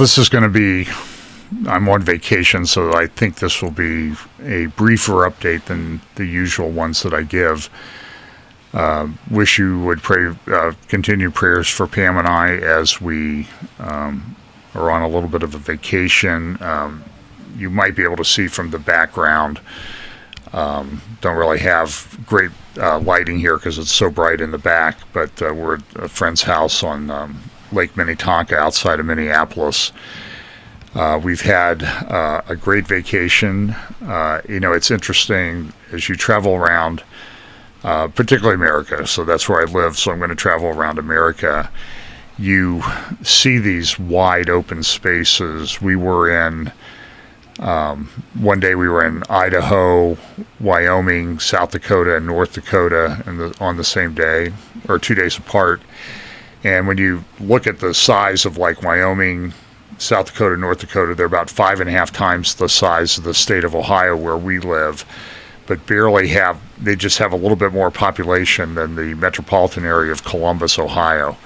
This is going to be, I'm on vacation, so I think this will be a briefer update than the usual ones that I give. Wish you would pray, continue prayers for Pam and I as we are on a little bit of a vacation. You might be able to see from the background. Don't really have great lighting here because it's so bright in the back, but we're at a friend's house on Lake Minnetonka outside of Minneapolis. We've had a great vacation. It's interesting as you travel around, particularly America, so that's where I live, so I'm going to travel around America. You see these wide open spaces. We were in, one day we were in Idaho, Wyoming, South Dakota, and North Dakota on the same day, or 2 days apart. And when you look at the size of like Wyoming, South Dakota, North Dakota, they're about 5.5 times the size of the state of Ohio where we live, but they just have a little bit more population than the metropolitan area of Columbus, Ohio.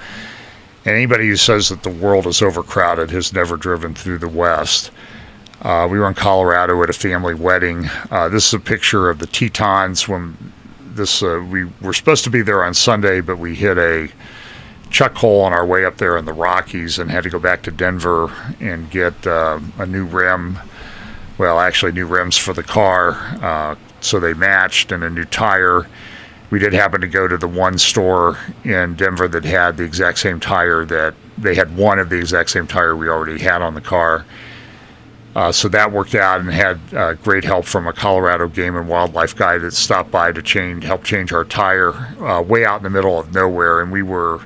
And anybody who says that the world is overcrowded has never driven through the West. We were in Colorado at a family wedding. This is a picture of the Tetons when we were supposed to be there on Sunday, but we hit a chuck hole on our way up there in the Rockies and had to go back to Denver and get a new rim. Well, actually new rims for the car, so they matched, and a new tire. We did happen to go to the one store in Denver that had the exact same tire that they had, one of the exact same tire we already had on the car. So that worked out, and had great help from a Colorado Game and Wildlife guy that stopped by to help change our tire way out in the middle of nowhere, and we were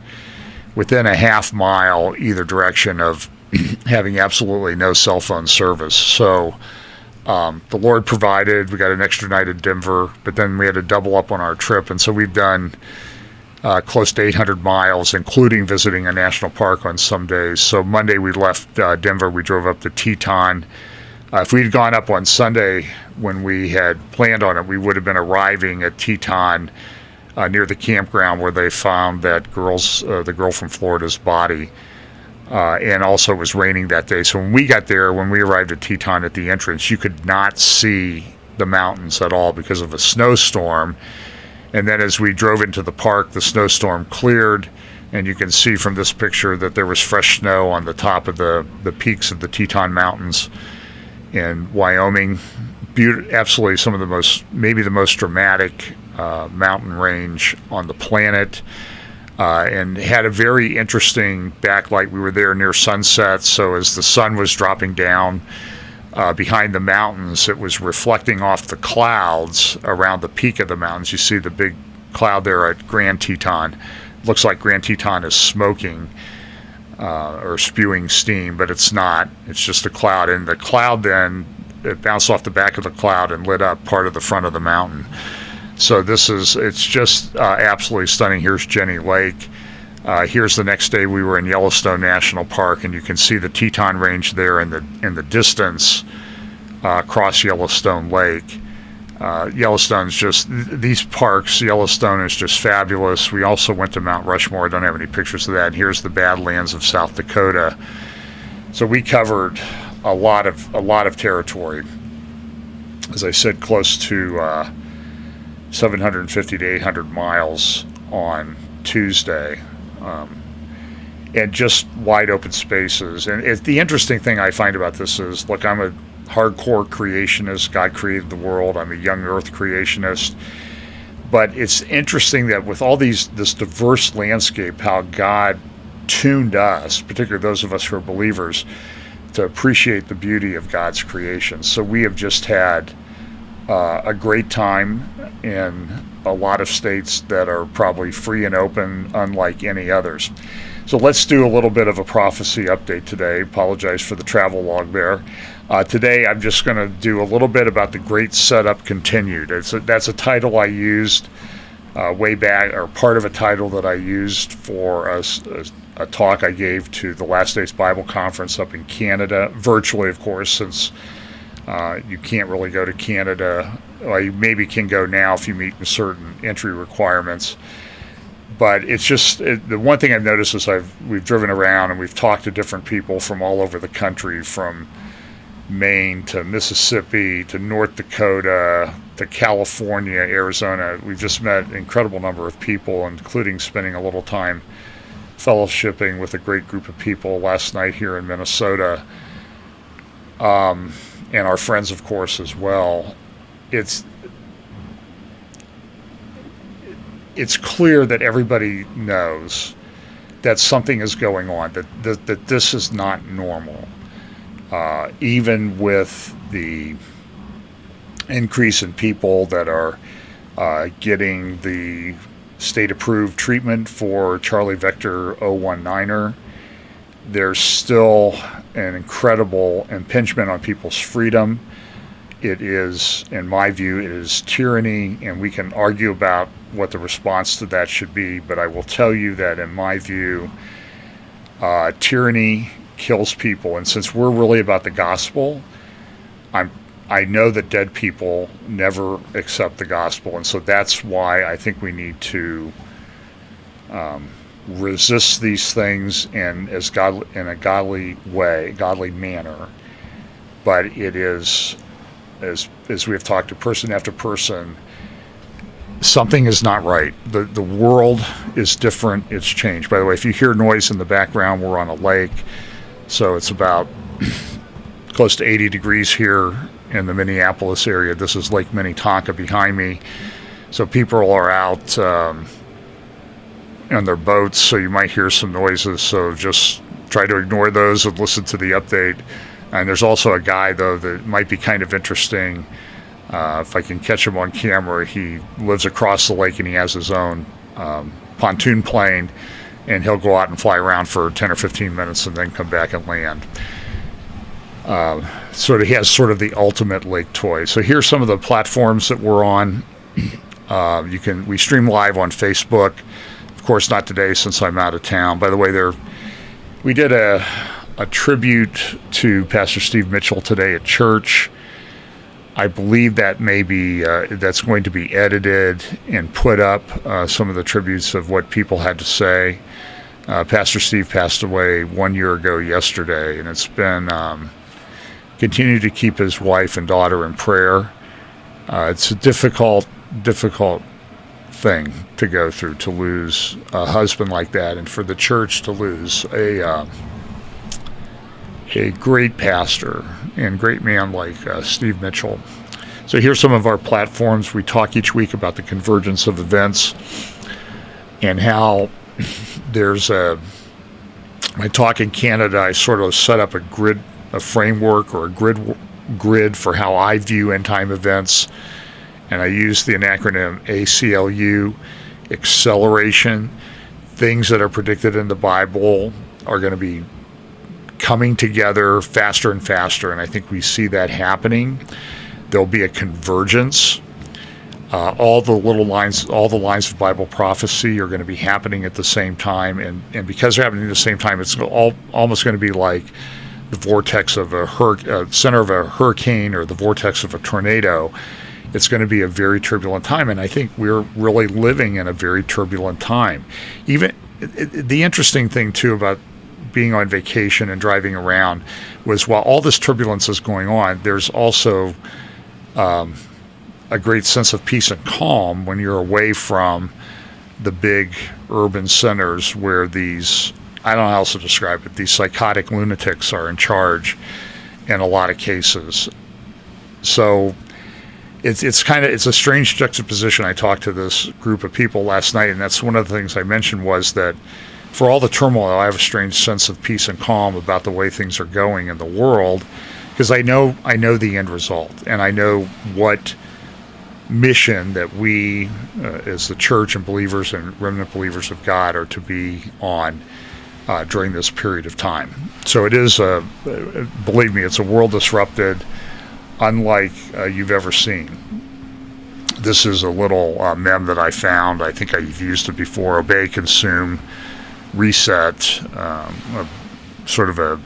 within a half mile either direction of having absolutely no cell phone service. So the Lord provided. We got an extra night in Denver, but then we had to double up on our trip, and so we've done close to 800 miles, including visiting a national park on some days. So Monday we left Denver. We drove up to Teton. If we'd gone up on Sunday when we had planned on it, we would have been arriving at Teton near the campground where they found that the girl from Florida's body. And also it was raining that day. So when we arrived at Teton at the entrance, you could not see the mountains at all because of a snowstorm. And then as we drove into the park, the snowstorm cleared, and you can see from this picture that there was fresh snow on the top of the peaks of the Teton Mountains in Wyoming. Absolutely maybe the most dramatic mountain range on the planet, and had a very interesting backlight. We were there near sunset, so as the sun was dropping down behind the mountains, it was reflecting off the clouds around the peak of the mountains. You see the big cloud there at Grand Teton. Looks like Grand Teton is smoking or spewing steam, but it's not. It's just a cloud, and the cloud then it bounced off the back of the cloud and lit up part of the front of the mountain. So it's just absolutely stunning. Here's Jenny Lake. Here's the next day we were in Yellowstone National Park, and you can see the Teton Range there in the distance across Yellowstone Lake. Yellowstone's just, these parks, Yellowstone is just fabulous. We also went to Mount Rushmore. I don't have any pictures of that. And here's the Badlands of South Dakota. So we covered a lot of territory. As I said, close to 750 to 800 miles on Tuesday, and just wide open spaces. And the interesting thing I find about this is, look, I'm a hardcore creationist. God created the world. I'm a young earth creationist. But it's interesting that with all this diverse landscape, how God tuned us, particularly those of us who are believers, to appreciate the beauty of God's creation. So we have just had a great time in a lot of states that are probably free and open, unlike any others. So let's do a little bit of a prophecy update today. Apologize for the travel log there. Today I'm just going to do a little bit about the Great Setup Continued. That's a title I used way back, or part of a title that I used for a talk I gave to the Last Days Bible Conference up in Canada, virtually of course, since you can't really go to Canada. Well, you maybe can go now if you meet certain entry requirements. but it's just the one thing I've noticed is we've driven around and we've talked to different people from all over the country, from Maine to Mississippi to North Dakota to California, Arizona. We've just met an incredible number of people, including spending a little time fellowshipping with a great group of people last night here in Minnesota, and our friends, of course, as well. It's clear that everybody knows that something is going on, that this is not normal. Even with the increase in people that are getting the state-approved treatment for Charlie Vector 019er, there's still an incredible impingement on people's freedom. It is, in my view, it is tyranny, and we can argue about what the response to that should be, but I will tell you that, in my view, tyranny kills people. And since we're really about the gospel, I know that dead people never accept the gospel, and so that's why I think we need to resist these things in a godly way, godly manner. But it is, as we have talked to person after person, something is not right. The world is different. It's changed. By the way, if you hear noise in the background, we're on a lake, so it's about close to 80 degrees here in the Minneapolis area. This is Lake Minnetonka behind me. So people are out on their boats, so you might hear some noises. So just try to ignore those and listen to the update. And there's also a guy, though, that might be kind of interesting. If I can catch him on camera, he lives across the lake and he has his own pontoon plane, and he'll go out and fly around for 10 or 15 minutes and then come back and land. He has sort of the ultimate lake toy. So here's some of the platforms that we're on. We stream live on Facebook. Of course, not today since I'm out of town. By the way, we did a tribute to Pastor Steve Mitchell today at church. I believe that that's going to be edited and put up, some of the tributes of what people had to say. Pastor Steve passed away 1 year ago yesterday, and it's been continue to keep his wife and daughter in prayer. It's a difficult thing to go through, to lose a husband like that, and for the church to lose a great pastor and great man like Steve Mitchell. So here's some of our platforms. We talk each week about the convergence of events and how there's my talk in Canada, I sort of set up a framework or a grid for how I view end time events, and I use the acronym ACLU, acceleration. Things that are predicted in the Bible are going to be coming together faster and faster, and I think we see that happening. There'll be a convergence. All the lines of Bible prophecy are going to be happening at the same time, and because they're happening at the same time, it's almost going to be like the vortex of center of a hurricane or the vortex of a tornado. It's going to be a very turbulent time, and I think we're really living in a very turbulent time. Even the interesting thing too about being on vacation and driving around was, while all this turbulence is going on, there's also a great sense of peace and calm when you're away from the big urban centers where these, I don't know how else to describe it, these psychotic lunatics are in charge in a lot of cases. So it's a strange juxtaposition. I talked to this group of people last night, and that's one of the things I mentioned, was that for all the turmoil, I have a strange sense of peace and calm about the way things are going in the world, because I know the end result, and I know what mission that we as the church and believers and remnant believers of God are to be on during this period of time. So it is, believe me, it's a world disrupted unlike you've ever seen. This is a little meme that I found. I think I've used it before. Obey, consume, reset, sort of a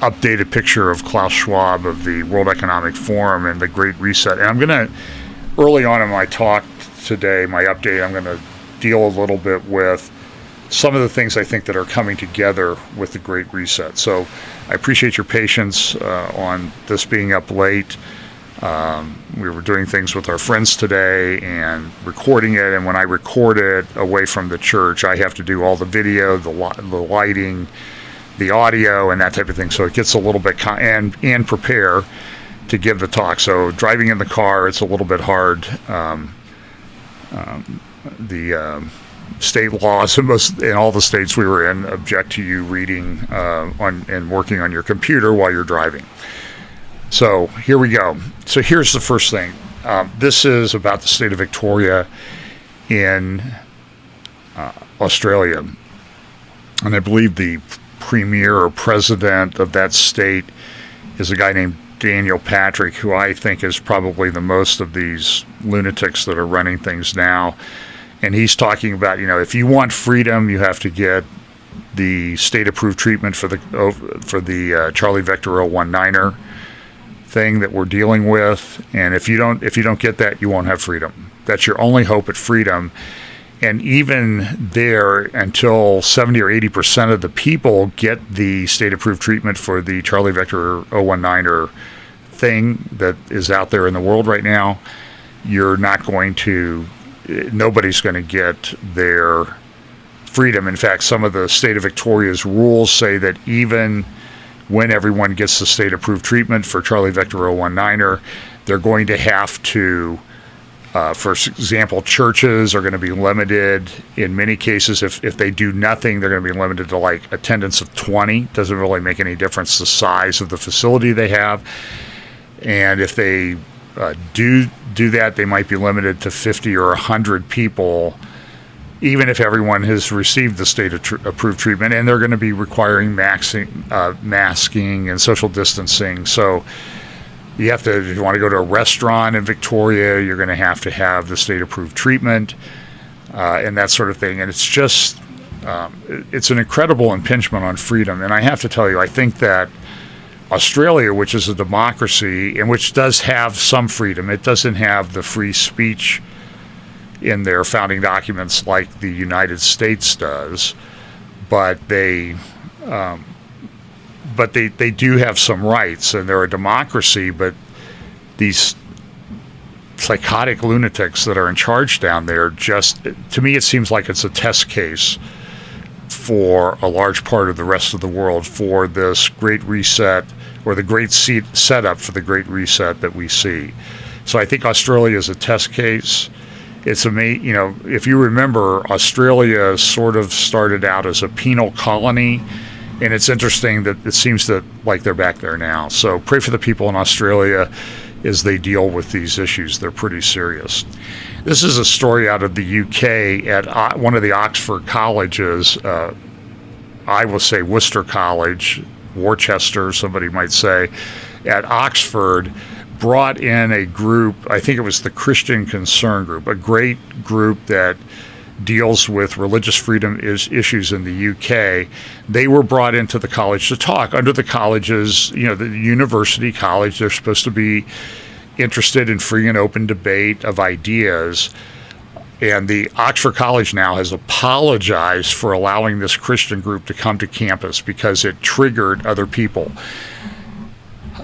updated picture of Klaus Schwab of the World Economic Forum and the Great Reset. And I'm going to, early on in my talk today, my update, I'm going to deal a little bit with some of the things I think that are coming together with the Great Reset. So I appreciate your patience on this being up late. We were doing things with our friends today and recording it, and when I record it away from the church, I have to do all the video, the lighting, the audio, and that type of thing. So it gets a little bit and prepare to give the talk. So driving in the car, it's a little bit hard. The state laws in all the states we were in object to you reading and working on your computer while you're driving. So here we go. So here's the first thing. This is about the state of Victoria in Australia. And I believe the premier or president of that state is a guy named Daniel Patrick, who I think is probably the most of these lunatics that are running things now. And he's talking about, if you want freedom, you have to get the state-approved treatment for the Charlie Vector 019er thing that we're dealing with, and if you don't get that, you won't have freedom. That's your only hope at freedom. And even there, until 70 or 80% of the people get the state-approved treatment for the Charlie Vector 019er thing that is out there in the world right now, nobody's going to get their freedom. In fact, some of the state of Victoria's rules say that even when everyone gets the state-approved treatment for Charlie Vector 019er, they're going to have to, for example, churches are going to be limited. In many cases, if they do nothing, they're going to be limited to like attendance of 20. Doesn't really make any difference the size of the facility they have. And if they do that, they might be limited to 50 or 100 people, even if everyone has received the state-approved treatment, and they're going to be requiring masking and social distancing. So if you want to go to a restaurant in Victoria, you're going to have the state-approved treatment and that sort of thing. And it's just, it's an incredible impingement on freedom. And I have to tell you, I think that Australia, which is a democracy and which does have some freedom, it doesn't have the free speech in their founding documents like the United States does, but they do have some rights, and they're a democracy. But these psychotic lunatics that are in charge down there, to me, it seems like it's a test case for a large part of the rest of the world for this Great Reset, or the great setup for the Great Reset that we see. So I think Australia is a test case. It's amazing, if you remember, Australia sort of started out as a penal colony, and it's interesting that it seems that like they're back there now. So pray for the people in Australia as they deal with these issues. They're pretty serious. This is a story out of the UK at one of the Oxford colleges. I will say Worcester College, Worcester, somebody might say, at Oxford, brought in a group, I think it was the Christian Concern Group, a great group that deals with religious freedom issues in the UK. They were brought into the college to talk. Under the colleges, the university college, they're supposed to be interested in free and open debate of ideas. And the Oxford College now has apologized for allowing this Christian group to come to campus because it triggered other people.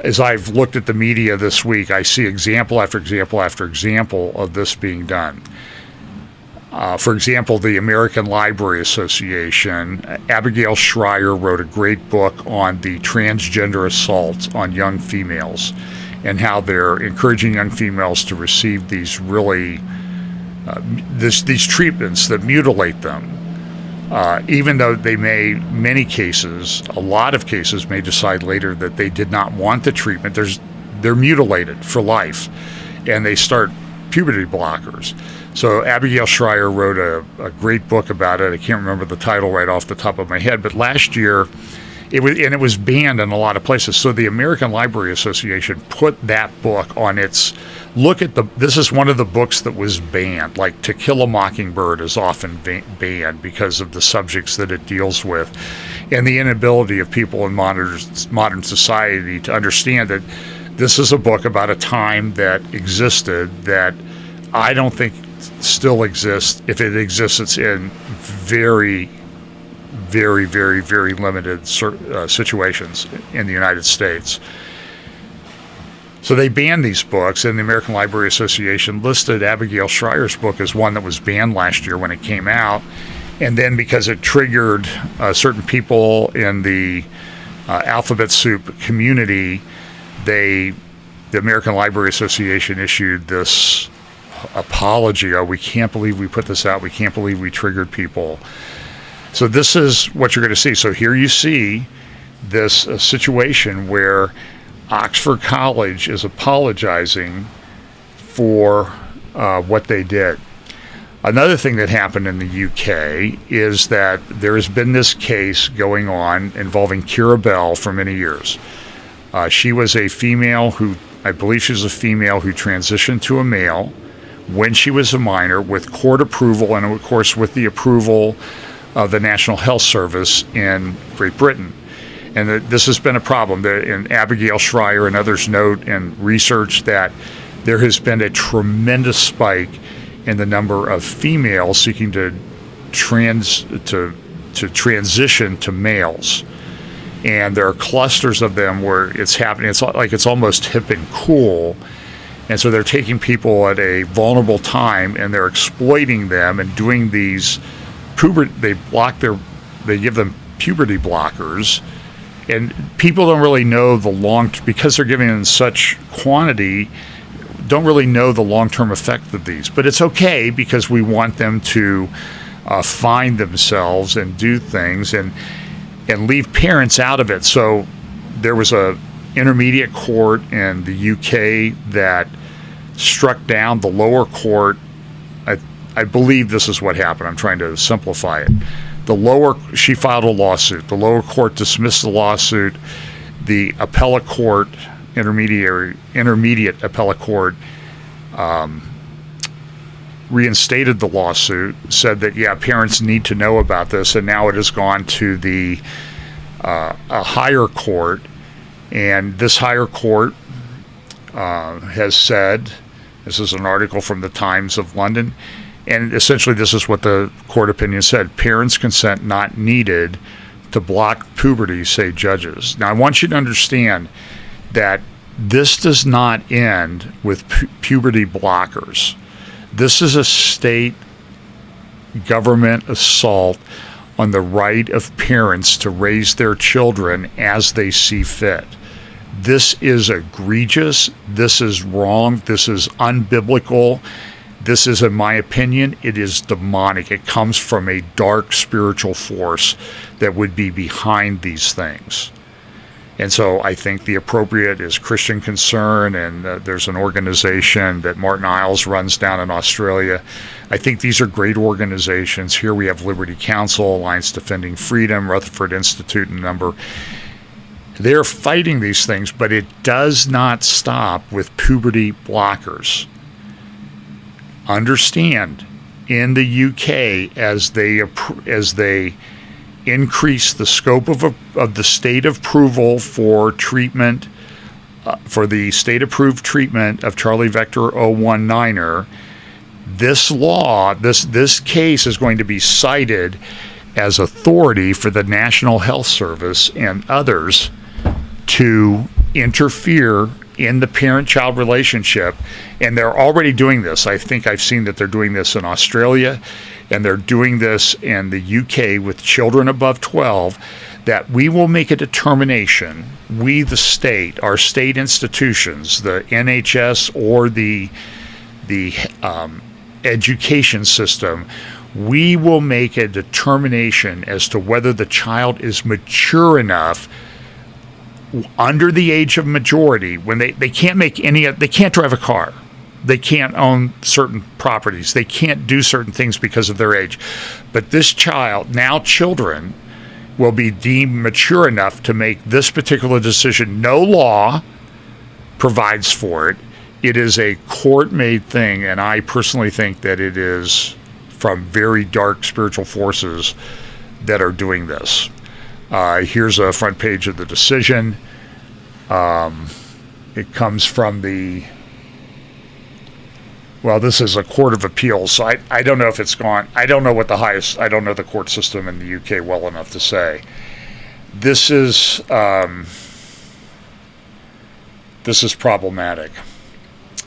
As I've looked at the media this week, I see example after example after example of this being done. For example, the American Library Association, Abigail Schreier wrote a great book on the transgender assault on young females and how they're encouraging young females to receive these really these treatments that mutilate them. Even though they may, a lot of cases may decide later that they did not want the treatment, they're mutilated for life, and they start puberty blockers. So Abigail Schreier wrote a great book about it. I can't remember the title right off the top of my head, but last year it was banned in a lot of places. So the American Library Association put that book on its this is one of the books that was banned. Like To Kill a Mockingbird is often banned because of the subjects that it deals with and the inability of people in modern society to understand that this is a book about a time that existed that I don't think still exists. If it exists, it's in very, very, very, very limited situations in the United States. So they banned these books, and the American Library Association listed Abigail Shrier's book as one that was banned last year when it came out. And then because it triggered certain people in the alphabet soup community, the American Library Association issued this apology. Oh, we can't believe we put this out. We can't believe we triggered people. So this is what you're going to see. So here you see this situation where Oxford College is apologizing for what they did. Another thing that happened in the UK is that there has been this case going on involving Kira Bell for many years. She was a female who, I believe she was a female who transitioned to a male when she was a minor with court approval and, of course, with the approval of the National Health Service in Great Britain. And this has been a problem. And Abigail Shrier and others note and research that there has been a tremendous spike in the number of females seeking to transition to males. And there are clusters of them where it's happening. It's like it's almost hip and cool. And so they're taking people at a vulnerable time and they're exploiting them and doing these they give them puberty blockers. And people don't really know because they're giving in such quantity, don't really know the long-term effect of these. But it's okay because we want them to find themselves and do things and leave parents out of it. So there was a intermediate court in the UK that struck down the lower court. I believe this is what happened. I'm trying to simplify it. She filed a lawsuit. The lower court dismissed the lawsuit. The appellate court, intermediate appellate court, reinstated the lawsuit, said that, parents need to know about this, and now it has gone to a higher court, and this higher court has said, this is an article from the Times of London, and essentially this is what the court opinion said: parents' consent not needed to block puberty, say judges. Now I want you to understand that this does not end with puberty blockers. This is a state government assault on the right of parents to raise their children as they see fit. This is egregious. This is wrong. This is unbiblical. This is, in my opinion, it is demonic. It comes from a dark spiritual force that would be behind these things. And so I think the appropriate is Christian Concern, and there's an organization that Martin Iles runs down in Australia. I think these are great organizations. Here we have Liberty Counsel, Alliance Defending Freedom, Rutherford Institute, and a number. They're fighting these things, but it does not stop with puberty blockers. Understand, in the UK, as they increase the scope of the state approval for treatment, for the state-approved treatment of Charlie Vector 019er, this case is going to be cited as authority for the National Health Service and others to interfere in the parent-child relationship, and they're already doing this. I think I've seen that they're doing this in Australia, and they're doing this in the UK with children above 12, that we will make a determination, we the state, our state institutions, the NHS or the education system, we will make a determination as to whether the child is mature enough under the age of majority, when they can't they can't drive a car, they can't own certain properties, they can't do certain things because of their age. But this child, now children, will be deemed mature enough to make this particular decision. No law provides for it. It is a court-made thing, and I personally think that it is from very dark spiritual forces that are doing this. Here's a front page of the decision. It comes from the Well, this is a court of appeals, so I don't know if it's gone. I don't know what the highest, I don't know the court system in the UK well enough to say. This is problematic.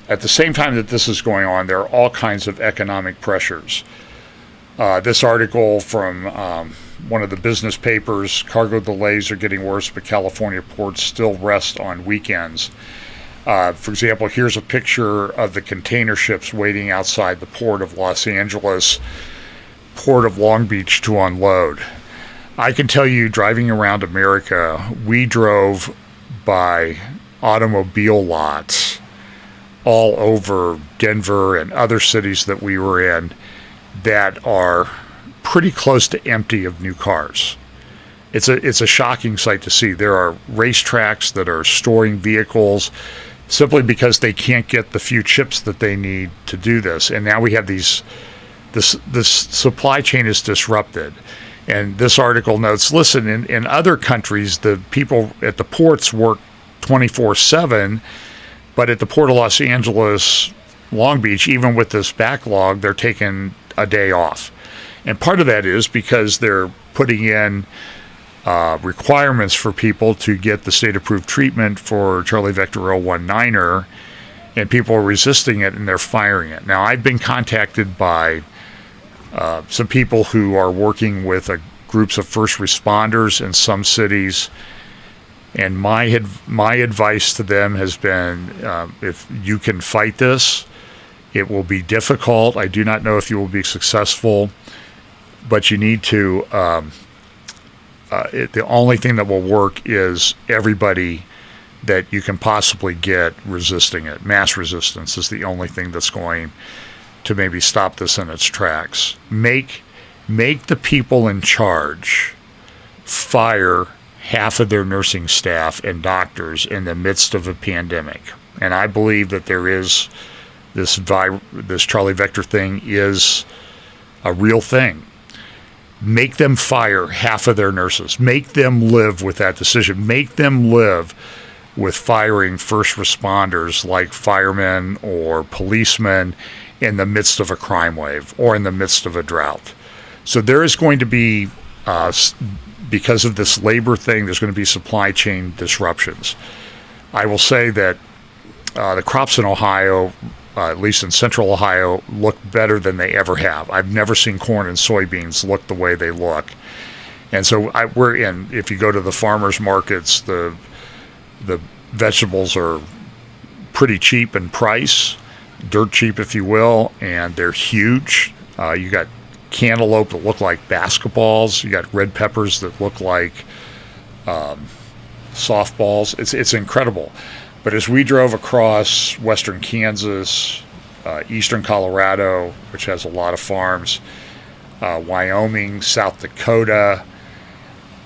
At the same time that this is going on, there are all kinds of economic pressures. This article from one of the business papers, cargo delays are getting worse, but California ports still rest on weekends. For example, here's a picture of the container ships waiting outside the port of Los Angeles, port of Long Beach to unload. I can tell you, driving around America, we drove by automobile lots all over Denver and other cities that we were in that are pretty close to empty of new cars. It's a shocking sight to see. There are racetracks that are storing vehicles simply because they can't get the few chips that they need to do this. And now we have this supply chain is disrupted. And this article notes, listen, in other countries, the people at the ports work 24/7, but at the Port of Los Angeles, Long Beach, even with this backlog, they're taking a day off. And part of that is because they're putting in requirements for people to get the state-approved treatment for Charlie Vector 019er, and people are resisting it and they're firing it. Now, I've been contacted by some people who are working with groups of first responders in some cities, and my advice to them has been, if you can fight this, it will be difficult. I do not know if you will be successful, but you need to, the only thing that will work is everybody that you can possibly get resisting it. Mass resistance is the only thing that's going to maybe stop this in its tracks. Make the people in charge fire half of their nursing staff and doctors in the midst of a pandemic. And I believe that there is this Charlie Vector thing is a real thing. Make them fire half of their nurses. Make them live with that decision. Make them live with firing first responders like firemen or policemen in the midst of a crime wave or in the midst of a drought. So there is going to be, because of this labor thing, there's going to be supply chain disruptions. I will say that the crops in Ohio, at least in central Ohio, look better than they ever have. I've never seen corn and soybeans look the way they look. And so if you go to the farmers markets, the vegetables are pretty cheap in price, dirt cheap, if you will, and they're huge. You got cantaloupe that look like basketballs. You got red peppers that look like softballs. It's incredible. But as we drove across western Kansas, eastern Colorado, which has a lot of farms, Wyoming, South Dakota,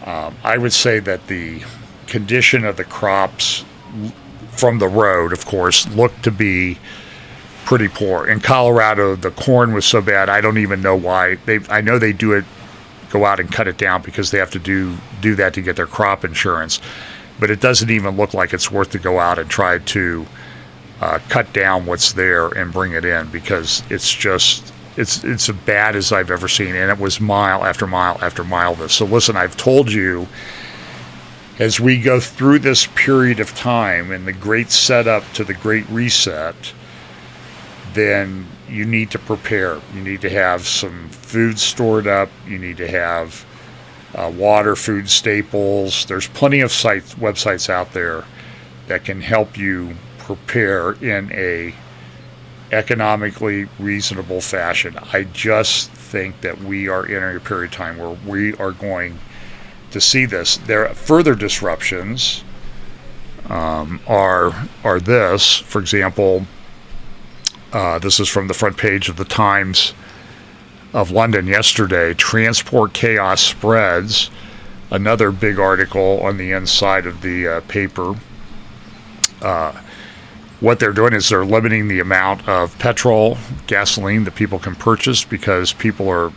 I would say that the condition of the crops from the road, of course, looked to be pretty poor. In Colorado, the corn was so bad, I don't even know why. I know they go out and cut it down because they have to do that to get their crop insurance. But it doesn't even look like it's worth to go out and try to cut down what's there and bring it in, because it's as bad as I've ever seen. And it was mile after mile after mile of this. So listen, I've told you, as we go through this period of time and the great setup to the great reset, then you need to prepare. You need to have some food stored up. You need to have water, food staples. There's plenty of websites out there that can help you prepare in a economically reasonable fashion. I just think that we are in a period of time where we are going to see this. There are further disruptions. Are this, for example, this is from the front page of the Times of London yesterday. Transport chaos spreads. Another big article on the inside of the paper. What they're doing is they're limiting the amount of petrol, gasoline that people can purchase, because people are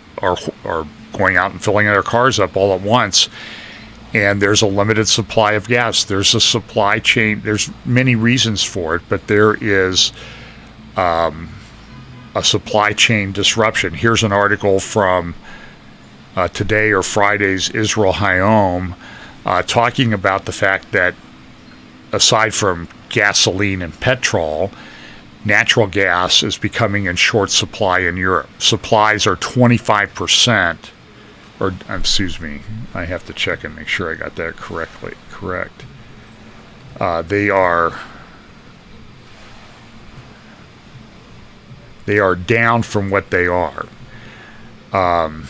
going out and filling their cars up all at once. And there's a limited supply of gas. There's a supply chain. There's many reasons for it, but there is a supply chain disruption. Here's an article from today or Friday's Israel Hayom talking about the fact that aside from gasoline and petrol, natural gas is becoming in short supply in Europe. Supplies are 25%, or excuse me, I have to check and make sure I got that correct. They are down from what they are. And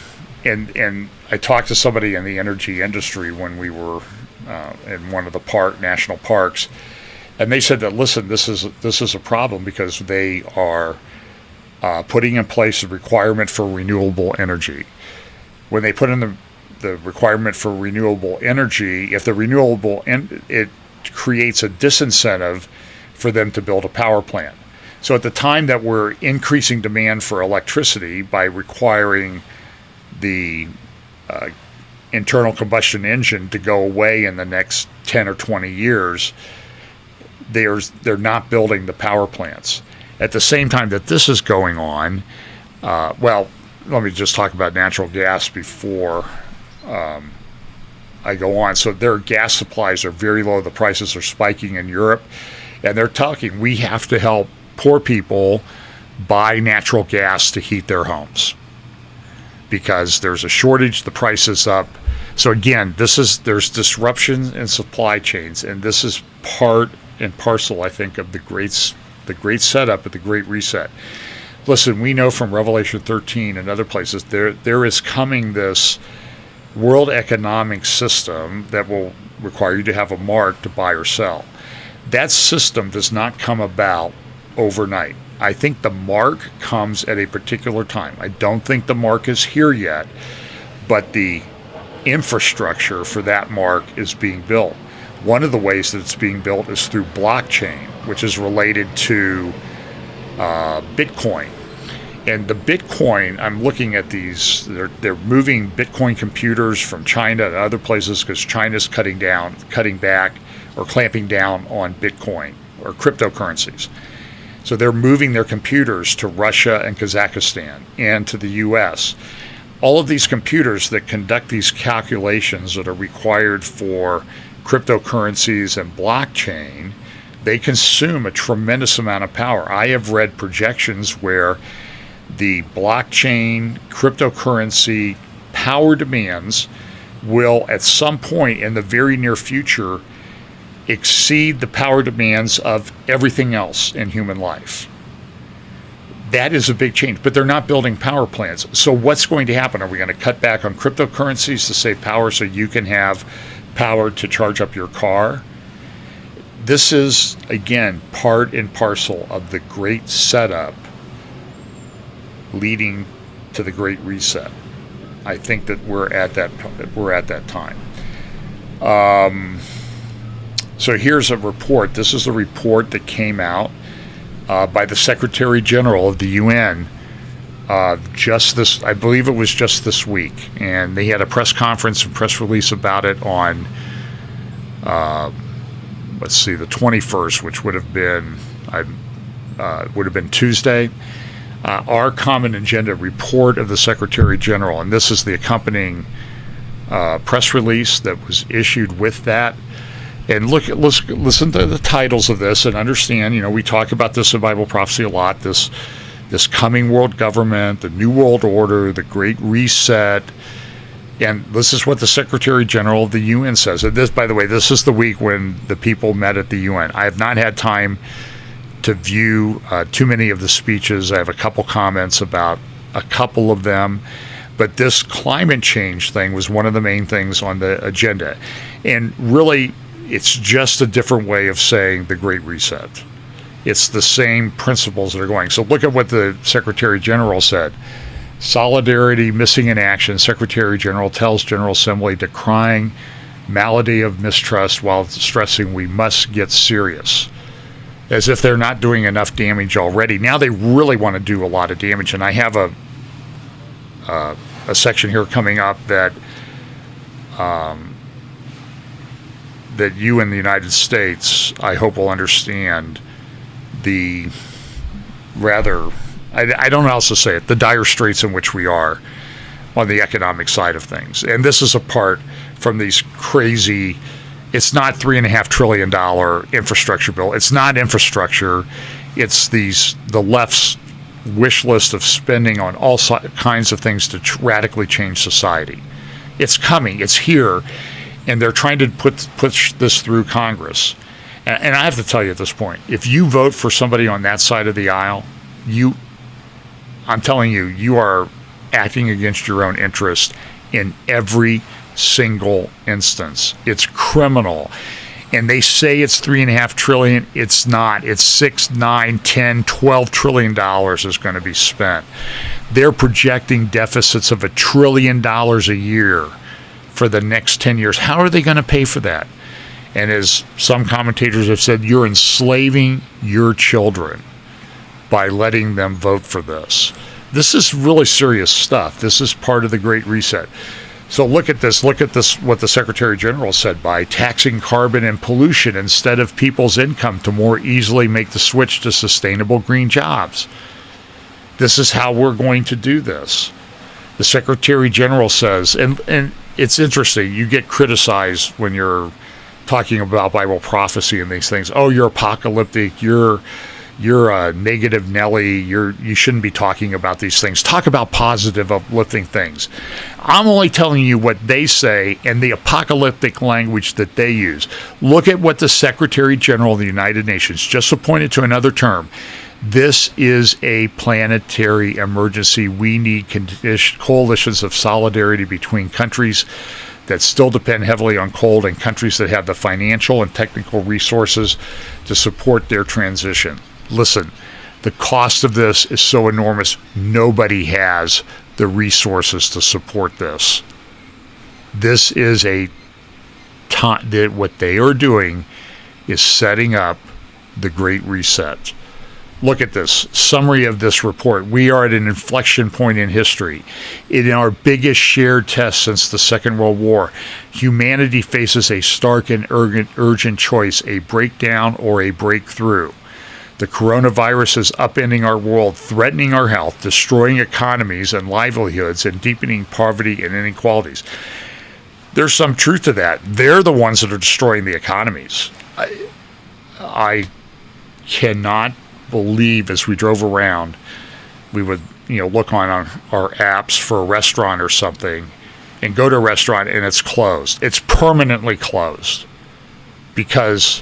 I talked to somebody in the energy industry when we were in one of the national parks, and they said that, listen, this is a problem because they are putting in place a requirement for renewable energy. When they put in the requirement for renewable energy, if the it creates a disincentive for them to build a power plant. So at the time that we're increasing demand for electricity by requiring the internal combustion engine to go away in the next 10 or 20 years, they're not building the power plants. At the same time that this is going on, well, let me just talk about natural gas before I go on. So their gas supplies are very low. The prices are spiking in Europe. And they're talking, we have to help poor people buy natural gas to heat their homes because there's a shortage, the price is up. So again, there's disruption in supply chains, and this is part and parcel, I think, of the great setup of the Great Reset. Listen, we know from Revelation 13 and other places there is coming this world economic system that will require you to have a mark to buy or sell. That system does not come about overnight. I think the mark comes at a particular time. I don't think the mark is here yet, but the infrastructure for that mark is being built. One of the ways that it's being built is through blockchain, which is related to Bitcoin. And the Bitcoin, I'm looking at these, they're moving Bitcoin computers from China to other places because China's cutting back or clamping down on Bitcoin or cryptocurrencies. So they're moving their computers to Russia and Kazakhstan and to the US. All of these computers that conduct these calculations that are required for cryptocurrencies and blockchain, they consume a tremendous amount of power. I have read projections where the blockchain cryptocurrency power demands will at some point in the very near future exceed the power demands of everything else in human life. That is a big change, but they're not building power plants. So what's going to happen? Are we going to cut back on cryptocurrencies to save power so you can have power to charge up your car? This is, again, part and parcel of the great setup leading to the Great Reset. I think that we're at that time. So here's a report. This is a report that came out by the Secretary General of the UN I believe it was just this week, and they had a press conference and press release about it on the 21st, which would have been Tuesday. Our Common Agenda report of the Secretary General, and this is the accompanying press release that was issued with that. And listen to the titles of this and understand, we talk about this in Bible prophecy a lot, this coming world government, the New World Order, the Great Reset. And this is what the Secretary General of the UN says. And this, by the way, this is the week when the people met at the UN. I have not had time to view too many of the speeches. I have a couple comments about a couple of them. But this climate change thing was one of the main things on the agenda. And really, it's just a different way of saying the Great Reset. It's the same principles that are going. So look at what the Secretary General said. Solidarity missing in action. Secretary General tells General Assembly decrying malady of mistrust while stressing we must get serious. As if they're not doing enough damage already. Now they really want to do a lot of damage. And I have a section here coming up that that you in the United States, I hope, will understand the rather I don't know how else to say it, the dire straits in which we are on the economic side of things. And this is apart from these crazy, it's not $3.5 trillion infrastructure bill. It's not infrastructure. It's the left's wish list of spending on all kinds of things to radically change society. It's coming. It's here. And they're trying to push this through Congress. And I have to tell you at this point, if you vote for somebody on that side of the aisle, I'm telling you, you are acting against your own interest in every single instance. It's criminal. And they say it's $3.5 trillion. It's not. It's $6, $9, $10, $12 trillion is going to be spent. They're projecting deficits of $1 trillion a year for the next 10 years. How are they going to pay for that? And as some commentators have said, you're enslaving your children by letting them vote for this. This is really serious stuff. This is part of the Great Reset. So look at this, what the Secretary General said, by taxing carbon and pollution instead of people's income to more easily make the switch to sustainable green jobs. This is how we're going to do this. The Secretary General says, and it's interesting, you get criticized when you're talking about Bible prophecy and these things. Oh, you're apocalyptic, you're a negative Nelly, you shouldn't be talking about these things. Talk about positive, uplifting things. I'm only telling you what they say and the apocalyptic language that they use. Look at what the Secretary General of the United Nations just appointed to another term. This is a planetary emergency. We need coalitions of solidarity between countries that still depend heavily on coal and countries that have the financial and technical resources to support their transition. Listen, the cost of this is so enormous, nobody has the resources to support this. This is what they are doing is setting up the Great Reset. Look at this summary of this report. We are at an inflection point in history. In our biggest shared test since the Second World War, humanity faces a stark and urgent choice, a breakdown or a breakthrough. The coronavirus is upending our world, threatening our health, destroying economies and livelihoods, and deepening poverty and inequalities. There's some truth to that. They're the ones that are destroying the economies. I cannot believe, as we drove around, we would look on our apps for a restaurant or something and go to a restaurant and it's closed. It's permanently closed because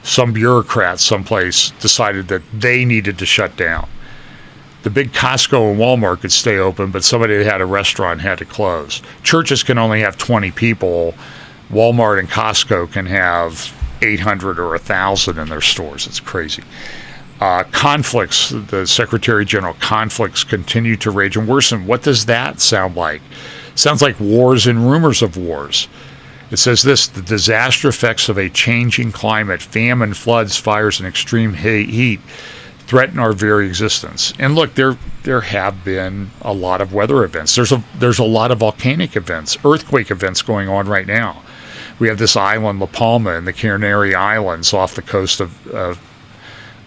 some bureaucrat someplace decided that they needed to shut down. The big Costco and Walmart could stay open, but somebody that had a restaurant had to close. Churches can only have 20 people. Walmart and Costco can have 800 or 1,000 in their stores. It's crazy. Conflicts, the Secretary General, conflicts continue to rage and worsen. What does that sound like? Sounds like wars and rumors of wars. It says this: the disaster effects of a changing climate, famine, floods, fires, and extreme heat threaten our very existence. And look, there have been a lot of weather events. There's a lot of volcanic events, earthquake events going on right now. We have this island, La Palma, in the Canary Islands off the coast of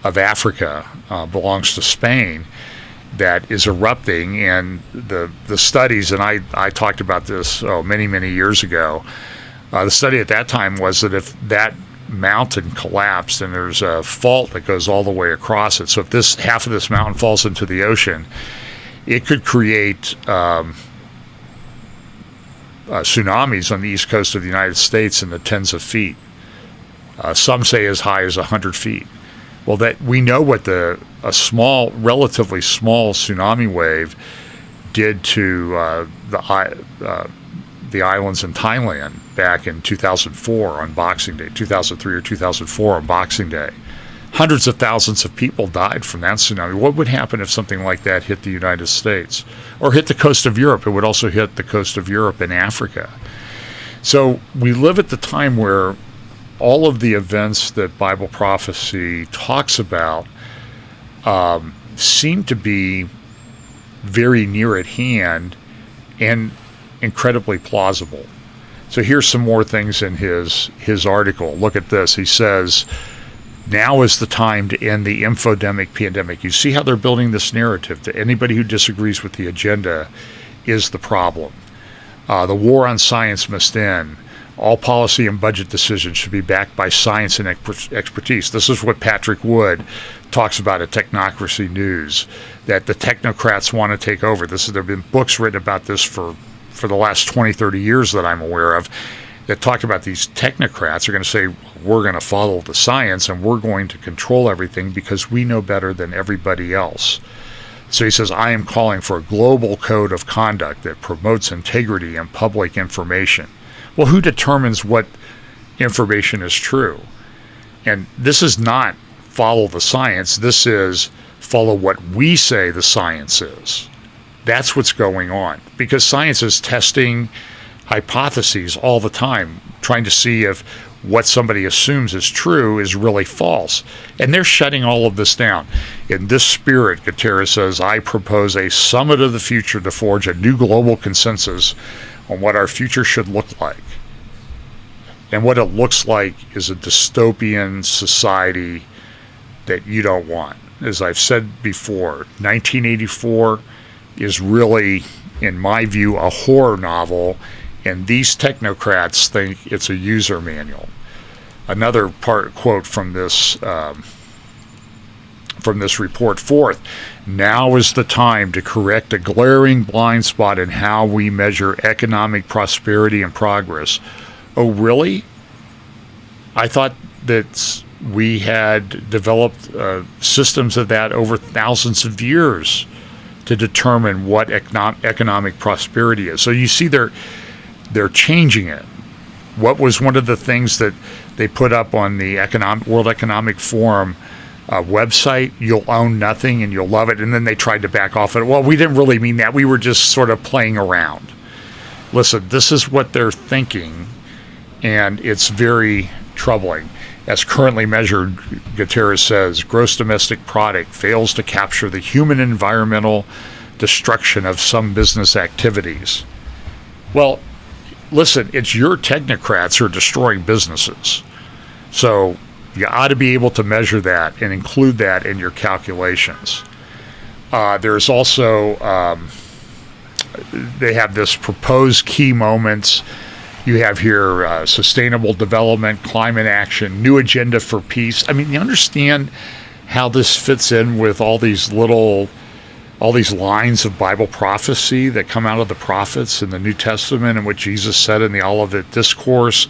Africa, belongs to Spain, that is erupting. And the studies, and I talked about this many years ago. The study at that time was that if that mountain collapsed and there's a fault that goes all the way across it, so if this half of this mountain falls into the ocean, it could create tsunamis on the east coast of the United States in the tens of feet. Some say as high as 100 feet. Well, that we know what a relatively small tsunami wave did to the islands in Thailand back in 2004 on Boxing Day, 2003 or 2004 on Boxing Day. Hundreds of thousands of people died from that tsunami. What would happen if something like that hit the United States or hit the coast of Europe? It would also hit the coast of Europe and Africa. So we live at the time where all of the events that Bible prophecy talks about seem to be very near at hand and incredibly plausible. So here's some more things in his article. Look at this. He says, Now is the time to end the infodemic pandemic. You see how they're building this narrative that anybody who disagrees with the agenda is the problem. The war on science must end. All policy and budget decisions should be backed by science and expertise. This is what Patrick Wood talks about at Technocracy News, that the technocrats want to take over. There have been books written about this for the last 20, 30 years that I'm aware of, that talk about these technocrats are going to say, we're going to follow the science and we're going to control everything because we know better than everybody else. So he says, I am calling for a global code of conduct that promotes integrity and public information. Well, who determines what information is true? And this is not follow the science. This is follow what we say the science is. That's what's going on. Because science is testing hypotheses all the time, trying to see if what somebody assumes is true is really false. And they're shutting all of this down. In this spirit, Guterres says, I propose a summit of the future to forge a new global consensus on what our future should look like. And what it looks like is a dystopian society that you don't want. As I've said before, 1984 is really, in my view, a horror novel, and these technocrats think it's a user manual. Another quote from this report: fourth, now is the time to correct a glaring blind spot in how we measure economic prosperity and progress. Oh, really? I thought that we had developed systems of that over thousands of years to determine what economic prosperity is. So you see they're changing it. What was one of the things that they put up on the World Economic Forum website? You'll own nothing and you'll love it. And then they tried to back off it. Well, we didn't really mean that. We were just sort of playing around. Listen, this is what they're thinking, and it's very troubling. As currently measured, Guterres says, gross domestic product fails to capture the human environmental destruction of some business activities. Well, listen, it's your technocrats who are destroying businesses. So you ought to be able to measure that and include that in your calculations. There's also, they have this proposed key moments. You have here sustainable development, climate action, new agenda for peace. I mean, you understand how this fits in with all these lines of Bible prophecy that come out of the prophets in the New Testament and what Jesus said in the Olivet Discourse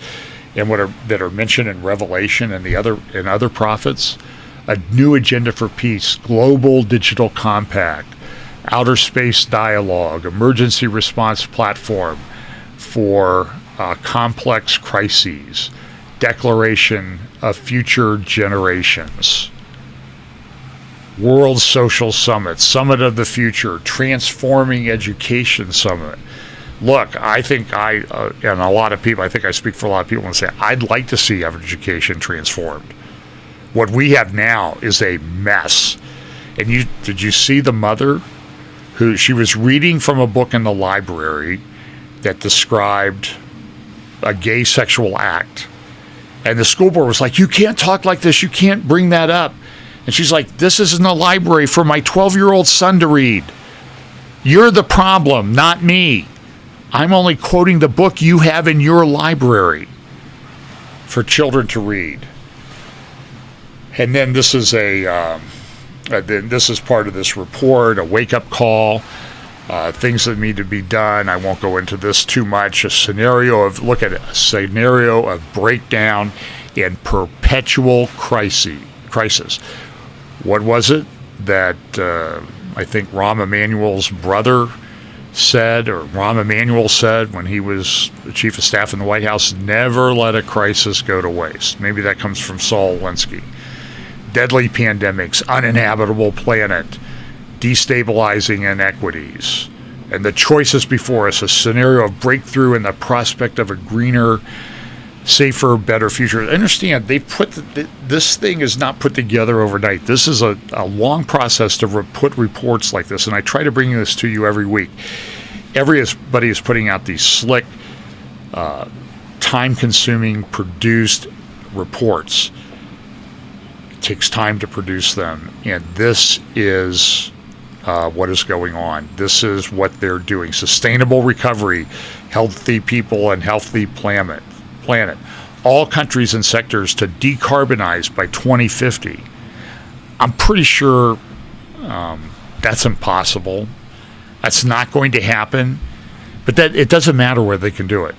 and that are mentioned in Revelation and other prophets. A new agenda for peace, global digital compact, outer space dialogue, emergency response platform for complex crises, declaration of future generations, World Social Summit, Summit of the Future, Transforming Education Summit. Look, I think and a lot of people, I think I speak for a lot of people and say, I'd like to see education transformed. What we have now is a mess. And did you see the mother who she was reading from a book in the library that described a gay sexual act? And the school board was like, you can't talk like this. You can't bring that up. And she's like, this is in the library for my 12-year-old son to read. You're the problem, not me. I'm only quoting the book you have in your library for children to read. And then this is this is part of this report, a wake-up call, things that need to be done. I won't go into this too much. Look at a scenario of breakdown and perpetual crisis. What was it that I think Rahm Emanuel's brother said, or Rahm Emanuel said when he was the chief of staff in the White House? Never let a crisis go to waste. Maybe that comes from Saul Alinsky. Deadly pandemics, uninhabitable planet, destabilizing inequities, and the choices before us, a scenario of breakthrough and the prospect of a greener, safer, better future. Understand, they this thing is not put together overnight. This is a long process to put reports like this, and I try to bring this to you every week. Everybody is putting out these slick, time-consuming, produced reports. takes time to produce them. And this is what is going on. This is what they're doing. Sustainable recovery, healthy people and healthy planet. All countries and sectors to decarbonize by 2050. I'm pretty sure that's impossible. That's not going to happen. But that it doesn't matter where they can do it.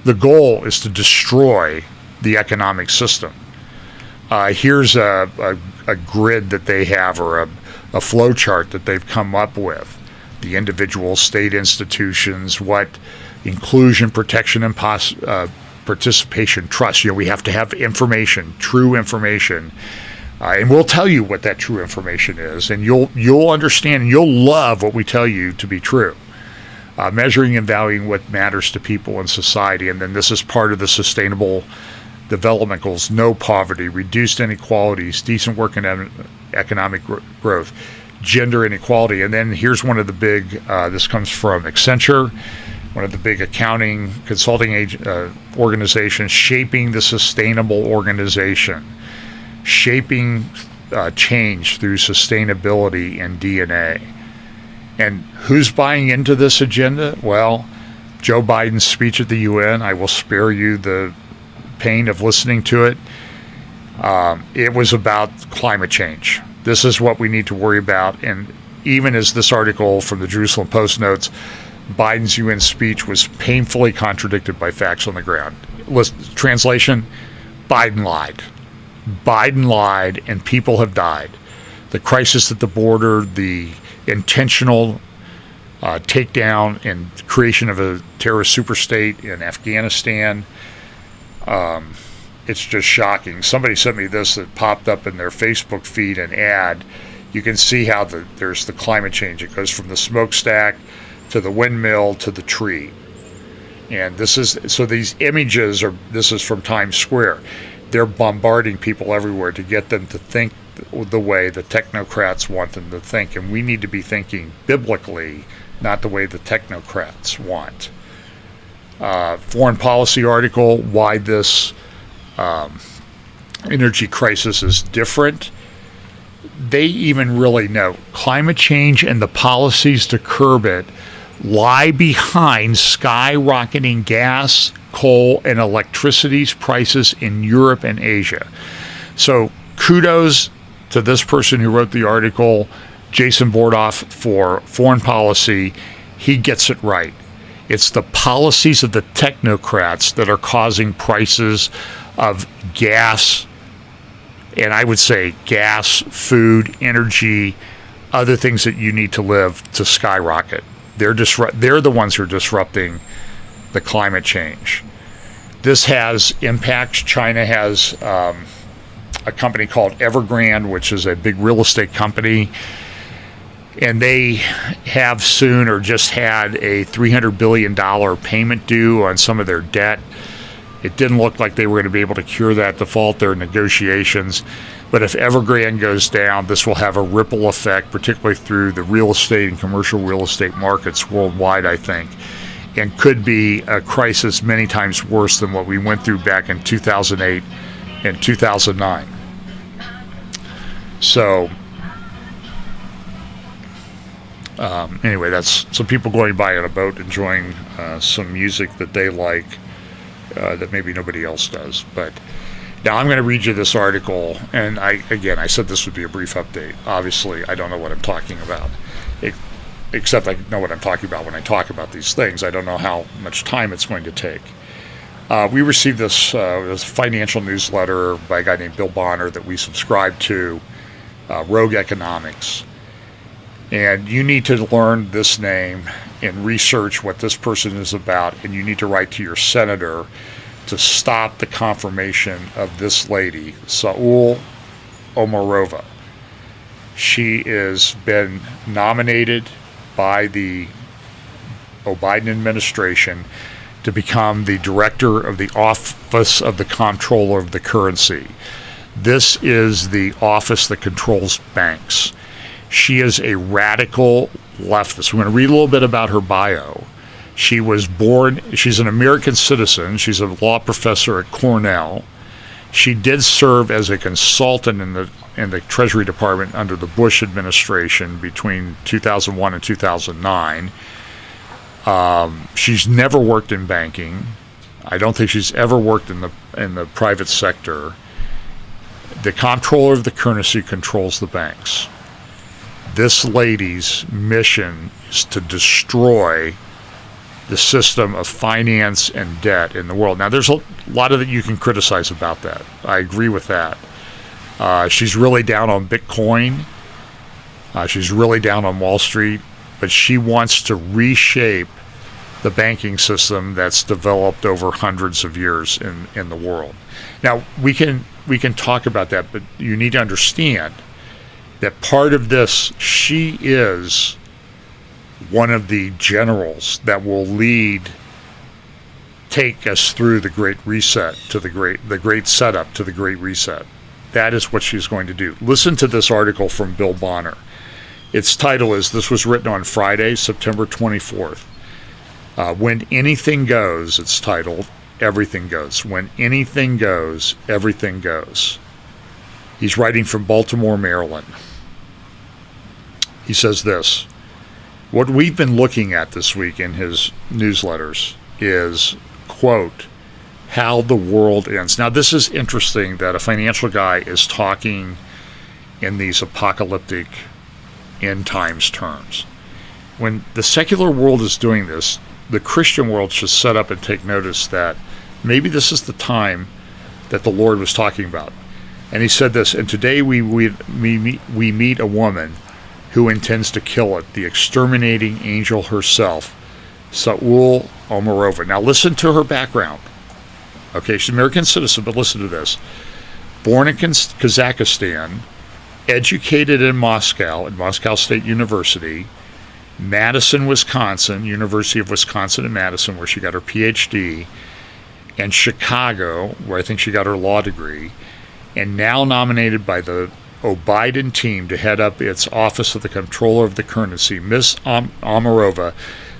The goal is to destroy the economic system. Here's a grid that they have, or a flow chart that they've come up with. The individual state institutions, what inclusion, protection, and participation, trust. We have to have information, true information. And we'll tell you what that true information is, and you'll understand, and you'll love what we tell you to be true. Measuring and valuing what matters to people in society, and then this is part of the sustainable development goals: no poverty, reduced inequalities, decent work and economic growth, gender inequality. And then here's one of the big, this comes from Accenture, one of the big accounting consulting organizations, shaping the sustainable organization, shaping change through sustainability and DNA. And who's buying into this agenda? Well, Joe Biden's speech at the UN, I will spare you the pain of listening to it. It was about climate change. This is what we need to worry about. And even as this article from the Jerusalem Post notes, Biden's UN speech was painfully contradicted by facts on the ground. Translation, Biden lied. Biden lied, and people have died. The crisis at the border, the intentional takedown and creation of a terrorist superstate in Afghanistan, it's just shocking. Somebody sent me this that popped up in their Facebook feed, an ad. You can see how there's the climate change. It goes from the smokestack to the windmill to the tree. And these images this is from Times Square. They're bombarding people everywhere to get them to think the way the technocrats want them to think. And we need to be thinking biblically, not the way the technocrats want. Foreign policy article, why this energy crisis is different. They even really know climate change and the policies to curb it lie behind skyrocketing gas, coal, and electricity prices in Europe and Asia. So kudos to this person who wrote the article, Jason Bordoff, for foreign policy. He gets it right. It's the policies of the technocrats that are causing prices of gas, and I would say gas, food, energy, other things that you need to live, to skyrocket. They're the ones who are disrupting the climate change. This has impacts. China has a company called Evergrande, which is a big real estate company, and they have soon or just had a $300 billion payment due on some of their debt. It didn't look like they were going to be able to cure that default. There are negotiations. But if Evergrande goes down, this will have a ripple effect, particularly through the real estate and commercial real estate markets worldwide, I think, and could be a crisis many times worse than what we went through back in 2008 and 2009. So, anyway, that's some people going by on a boat enjoying some music that they like that maybe nobody else does. But now I'm going to read you this article, and I said this would be a brief update. Obviously, I don't know what I'm talking about, except I know what I'm talking about when I talk about these things. I don't know how much time it's going to take. We received this financial newsletter by a guy named Bill Bonner that we subscribe to, Rogue Economics. And you need to learn this name and research what this person is about, and you need to write to your senator to stop the confirmation of this lady, Saul Omarova. She has been nominated by the Biden administration to become the director of the Office of the Comptroller of the Currency. This is the office that controls banks. She is a radical leftist. We're going to read a little bit about her bio. She's an American citizen. She's a law professor at Cornell. She did serve as a consultant in the Treasury Department under the Bush administration between 2001 and 2009. She's never worked in banking. I don't think she's ever worked in the private sector. The comptroller of the currency controls the banks. This lady's mission is to destroy the system of finance and debt in the world. Now, there's a lot of that you can criticize about that. I agree with that. She's really down on Bitcoin. She's really down on Wall Street, but she wants to reshape the banking system that's developed over hundreds of years in the world. Now, we can talk about that, but you need to understand that part of this, she is one of the generals that will take us through the Great Reset to the great setup to the Great Reset. That is what she's going to do. Listen to this article from Bill Bonner. Its title is, this was written on Friday, September 24th. When anything goes, it's titled, everything goes. When anything goes, everything goes. He's writing from Baltimore, Maryland. He says this: what we've been looking at this week in his newsletters is, quote, how the world ends. Now, this is interesting that a financial guy is talking in these apocalyptic end times terms. When the secular world is doing this, the Christian world should set up and take notice that maybe this is the time that the Lord was talking about. And he said this, and today we meet a woman who intends to kill it, the exterminating angel herself, Saul Omarova. Now listen to her background. Okay, she's an American citizen, but listen to this. Born in Kazakhstan, educated in Moscow, at Moscow State University, Madison, Wisconsin, University of Wisconsin in Madison, where she got her PhD, and Chicago, where I think she got her law degree, and now nominated by the Biden team to head up its Office of the Comptroller of the Currency. Ms. Omarova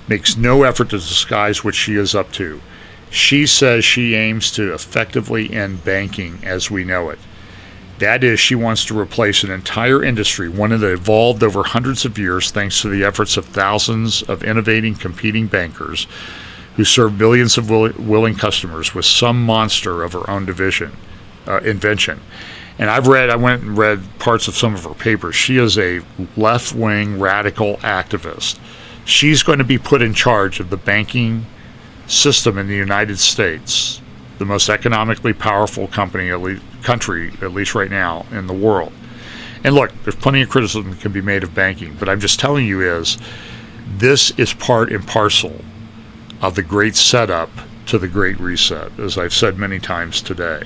makes no effort to disguise what she is up to. She says she aims to effectively end banking as we know it. That is, she wants to replace an entire industry, one that evolved over hundreds of years thanks to the efforts of thousands of innovating, competing bankers who serve millions of willing customers with some monster of her own invention. And I went and read parts of some of her papers. She is a left-wing radical activist. She's going to be put in charge of the banking system in the United States, the most economically powerful country, at least right now, in the world. And look, there's plenty of criticism that can be made of banking, but I'm just telling you this is part and parcel of the great setup to the Great Reset, as I've said many times today.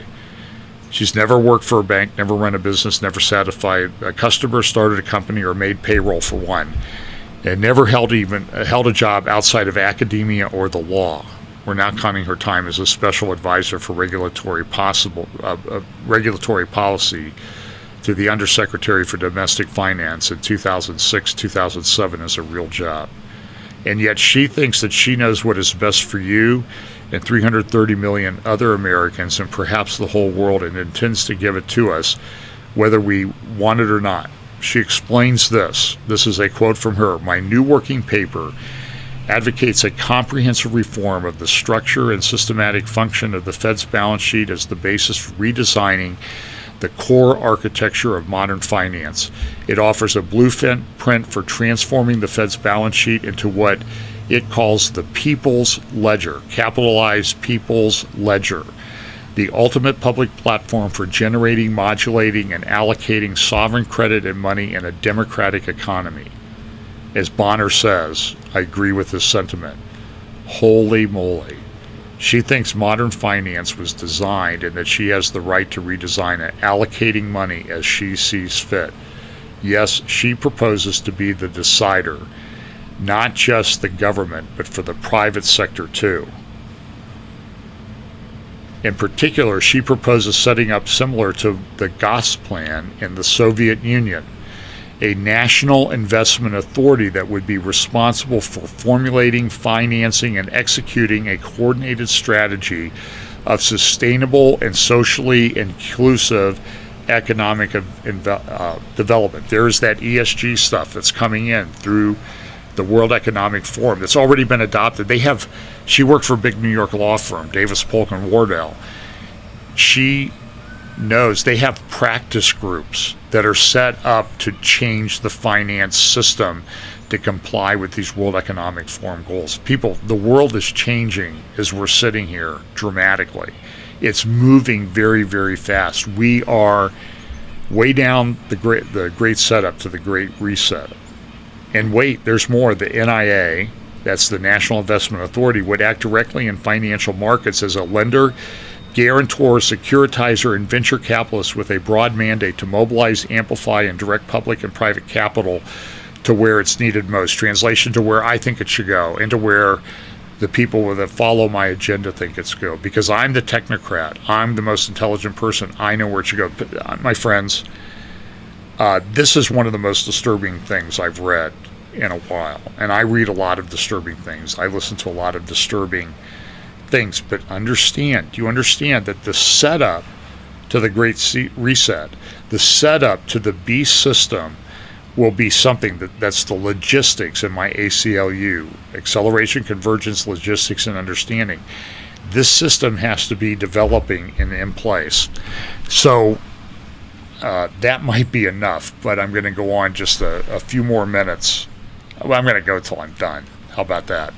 She's never worked for a bank, never run a business, never satisfied a customer, started a company, or made payroll for one, and never held a job outside of academia or the law. We're now counting her time as a special advisor for regulatory policy to the Undersecretary for Domestic Finance in 2006-2007 as a real job. And yet she thinks that she knows what is best for you and 330 million other Americans and perhaps the whole world, and intends to give it to us whether we want it or not. She explains this. This is a quote from her. My new working paper advocates a comprehensive reform of the structure and systematic function of the Fed's balance sheet as the basis for redesigning the core architecture of modern finance. It offers a blueprint for transforming the Fed's balance sheet into what it calls the People's Ledger, capitalized People's Ledger, the ultimate public platform for generating, modulating, and allocating sovereign credit and money in a democratic economy. As Bonner says, I agree with this sentiment. Holy moly. She thinks modern finance was designed and that she has the right to redesign it, allocating money as she sees fit. Yes, she proposes to be the decider, not just the government, but for the private sector too. In particular, she proposes setting up similar to the GOS plan in the Soviet Union, a national investment authority that would be responsible for formulating, financing, and executing a coordinated strategy of sustainable and socially inclusive economic development. There's that ESG stuff that's coming in through the World Economic Forum that's already been adopted. She worked for a big New York law firm, Davis Polk and Wardell. She knows they have practice groups that are set up to change the finance system to comply with these World Economic Forum goals. People, the world is changing as we're sitting here dramatically. It's moving very, very fast. We are way down the great setup to the Great Reset. And wait, there's more. The NIA, that's the National Investment Authority, would act directly in financial markets as a lender, guarantor, securitizer, and venture capitalist with a broad mandate to mobilize, amplify, and direct public and private capital to where it's needed most. Translation, to where I think it should go, and to where the people that follow my agenda think it's go. Because I'm the technocrat. I'm the most intelligent person. I know where it should go. But, my friends, this is one of the most disturbing things I've read in a while. And I read a lot of disturbing things. I listen to a lot of disturbing things. But do you understand that the setup to the Great Reset, the setup to the beast system, will be something that's the logistics in my ACLU, acceleration, convergence, logistics, and understanding. This system has to be developing and in place. So that might be enough, but I'm going to go on just a few more minutes. Well, I'm going to go till I'm done. How about that?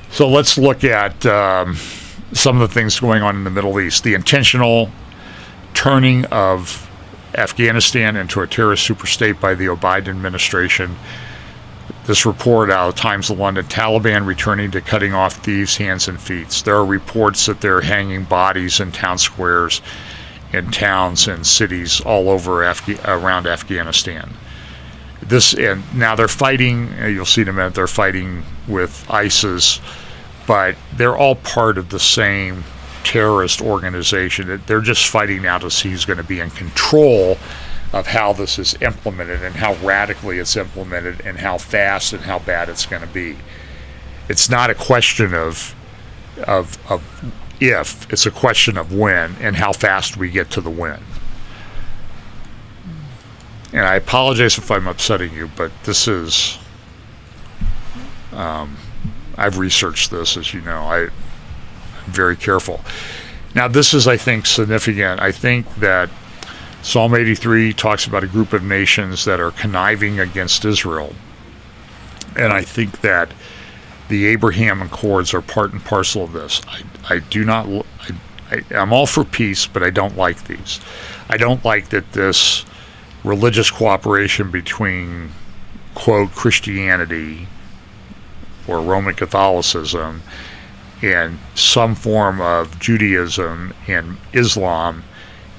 So let's look at some of the things going on in the Middle East. The intentional turning of Afghanistan into a terrorist superstate by the Biden administration. This report out of Times of London, Taliban returning to cutting off thieves' hands and feet. There are reports that they're hanging bodies in town squares, in towns and cities all over around Afghanistan. And now they're fighting, you'll see in a minute, they're fighting with ISIS, but they're all part of the same terrorist organization. They're just fighting now to see who's going to be in control of how this is implemented and how radically it's implemented and how fast and how bad it's going to be. It's not a question of if, it's a question of when and how fast we get to the when. And I apologize if I'm upsetting you, but this is, I've researched this, as you know. I'm very careful. Now, this is, I think, significant. I think that Psalm 83 talks about a group of nations that are conniving against Israel. And I think that the Abraham Accords are part and parcel of this. I'm all for peace, but I don't like these. I don't like that this religious cooperation between, quote, Christianity or Roman Catholicism and some form of Judaism and Islam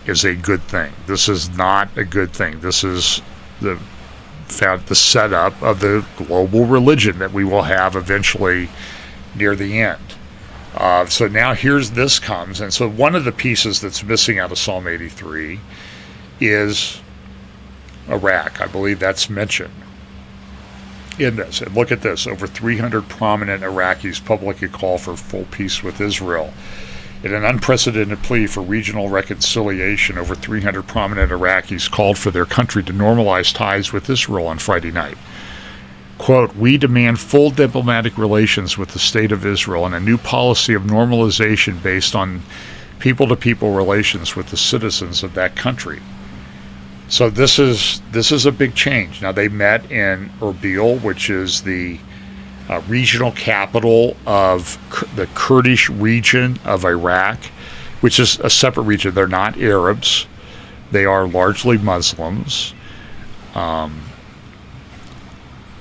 is a good thing. This is not a good thing. This is the setup of the global religion that we will have eventually near the end. So now this comes, and so one of the pieces that's missing out of Psalm 83 is Iraq. I believe that's mentioned in this. And look at this. Over 300 prominent Iraqis publicly call for full peace with Israel. In an unprecedented plea for regional reconciliation, over 300 prominent Iraqis called for their country to normalize ties with Israel on Friday night. Quote, "We demand full diplomatic relations with the state of Israel and a new policy of normalization based on people-to-people relations with the citizens of that country." So this is a big change. Now, they met in Erbil, which is the regional capital of the Kurdish region of Iraq, which is a separate region. They're not Arabs. They are largely Muslims.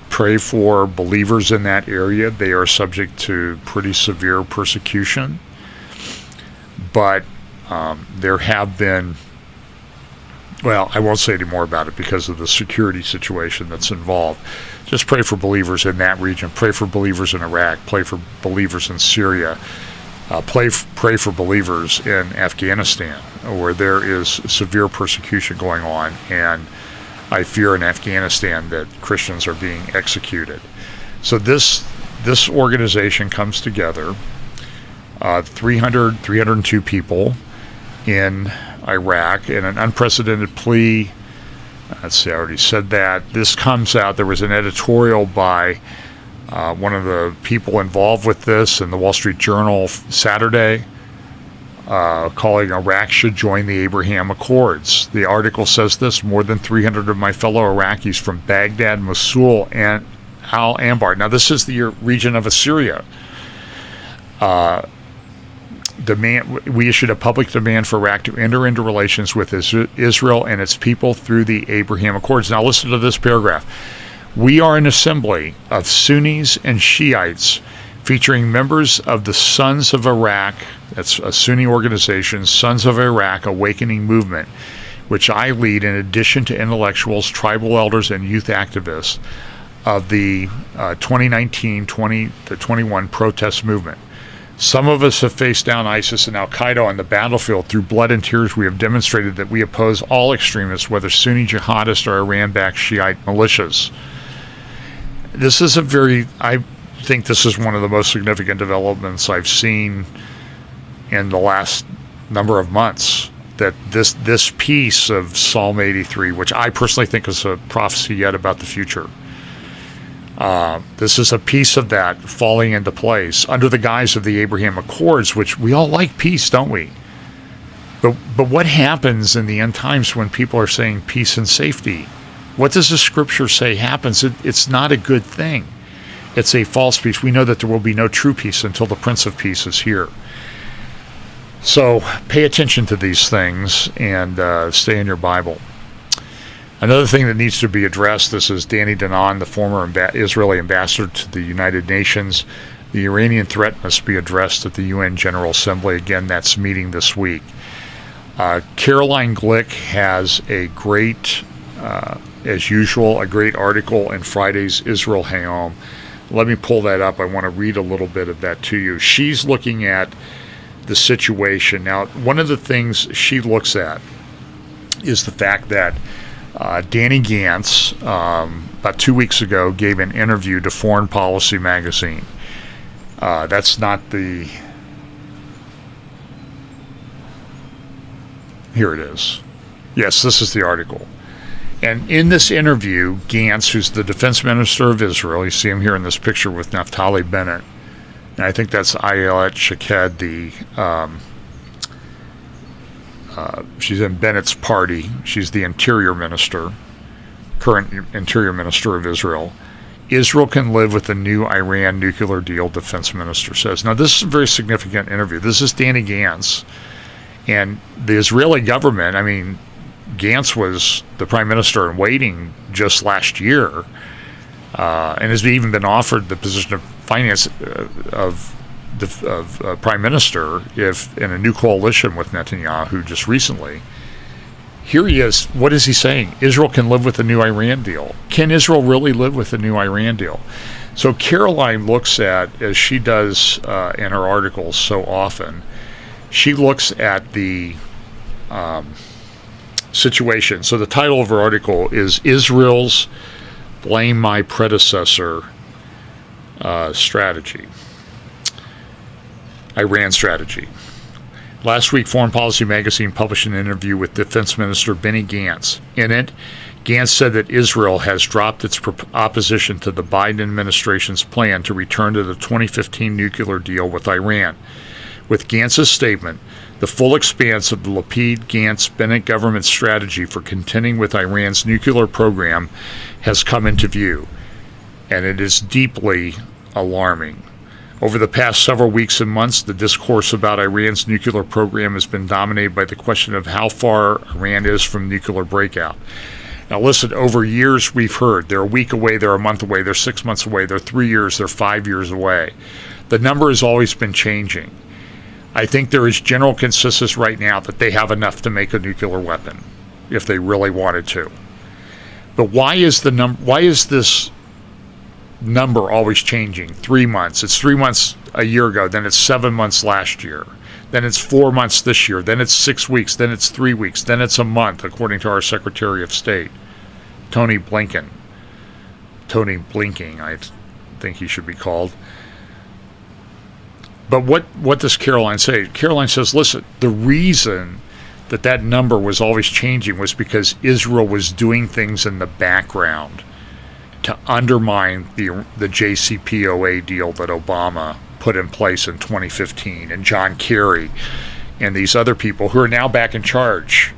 Pray for believers in that area. They are subject to pretty severe persecution. But there have been, well, I won't say any more about it because of the security situation that's involved. Just pray for believers in that region. Pray for believers in Iraq. Pray for believers in Syria. Pray for believers in Afghanistan, where there is severe persecution going on. And I fear in Afghanistan that Christians are being executed. So this organization comes together 302 people in Iraq in an unprecedented plea. Let's see, I already said that. This comes out, there was an editorial by one of the people involved with this in the Wall Street Journal Saturday, calling Iraq should join the Abraham Accords. The article says this: more than 300 of my fellow Iraqis from Baghdad, Mosul, and Al-Anbar. Now, this is the region of Assyria. We issued a public demand for Iraq to enter into relations with Israel and its people through the Abraham Accords. Now, listen to this paragraph. We are an assembly of Sunnis and Shiites featuring members of the Sons of Iraq, that's a Sunni organization, Sons of Iraq Awakening Movement, which I lead in addition to intellectuals, tribal elders, and youth activists of the 2019-2021 protest movement. Some of us have faced down ISIS and Al-Qaeda on the battlefield. Through blood and tears, we have demonstrated that we oppose all extremists, whether Sunni jihadists or Iran-backed Shiite militias. This is I think this is one of the most significant developments I've seen in the last number of months, that this piece of Psalm 83, which I personally think is a prophecy yet about the future, this is a piece of that falling into place under the guise of the Abraham Accords, which we all like peace, don't we? But what happens in the end times when people are saying peace and safety? What does the scripture say happens? It's not a good thing. It's a false peace. We know that there will be no true peace until the Prince of Peace is here. So pay attention to these things and stay in your Bible. Another thing that needs to be addressed, this is Danny Danon, the former Israeli ambassador to the United Nations. The Iranian threat must be addressed at the UN General Assembly. Again, that's meeting this week. Caroline Glick has a great, as usual, a great article in Friday's Israel Hayom. Let me pull that up. I want to read a little bit of that to you. She's looking at the situation. Now, one of the things she looks at is the fact that Danny Gantz, about 2 weeks ago, gave an interview to Foreign Policy magazine. That's not the... Here it is. Yes, this is the article. And in this interview, Gantz, who's the defense minister of Israel, you see him here in this picture with Naftali Bennett, and I think that's Ayelet Shaked, she's in Bennett's party. She's the interior minister, current interior minister of Israel. Israel can live with the new Iran nuclear deal, defense minister says. Now, this is a very significant interview. This is Danny Gantz. And the Israeli government, I mean, Gantz was the prime minister in waiting just last year, and has even been offered the position of finance of prime minister if in a new coalition with Netanyahu just recently. Here he is. What is he saying? Israel can live with the new Iran deal. Can Israel really live with the new Iran deal? So Caroline looks at, as she does in her articles so often, she looks at the situation. So the title of her article is Israel's Blame My Predecessor Strategy. Iran strategy. Last week, Foreign Policy magazine published an interview with Defense Minister Benny Gantz. In it, Gantz said that Israel has dropped its opposition to the Biden administration's plan to return to the 2015 nuclear deal with Iran. With Gantz's statement, the full expanse of the Lapid-Gantz-Bennett government strategy for contending with Iran's nuclear program has come into view, and it is deeply alarming. Over the past several weeks and months, the discourse about Iran's nuclear program has been dominated by the question of how far Iran is from nuclear breakout. Now listen, over years we've heard they're a week away, they're a month away, they're 6 months away, they're 3 years, they're 5 years away. The number has always been changing. I think there is general consensus right now that they have enough to make a nuclear weapon if they really wanted to. But why is this number always changing? 3 months. It's 3 months a year ago, then it's 7 months last year. Then it's 4 months this year. Then it's 6 weeks. Then it's 3 weeks. Then it's a month, according to our Secretary of State, Tony Blinken. Tony Blinking, I think he should be called. But what does Caroline say? Caroline says, listen, the reason that number was always changing was because Israel was doing things in the background to undermine the JCPOA deal that Obama put in place in 2015, and John Kerry and these other people who are now back in charge.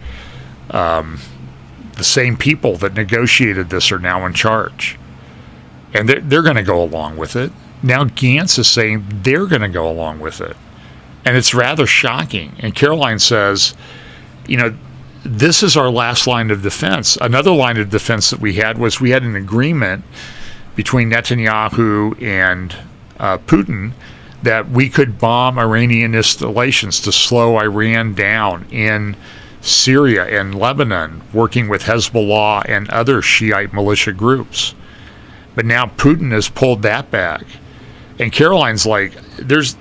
The same people that negotiated this are now in charge. And they're going to go along with it. Now Gantz is saying they're going to go along with it. And it's rather shocking. And Caroline says, this is our last line of defense. Another line of defense that we had was we had an agreement between Netanyahu and Putin that we could bomb Iranian installations to slow Iran down in Syria and Lebanon, working with Hezbollah and other Shiite militia groups. But now Putin has pulled that back. And Caroline's like, there's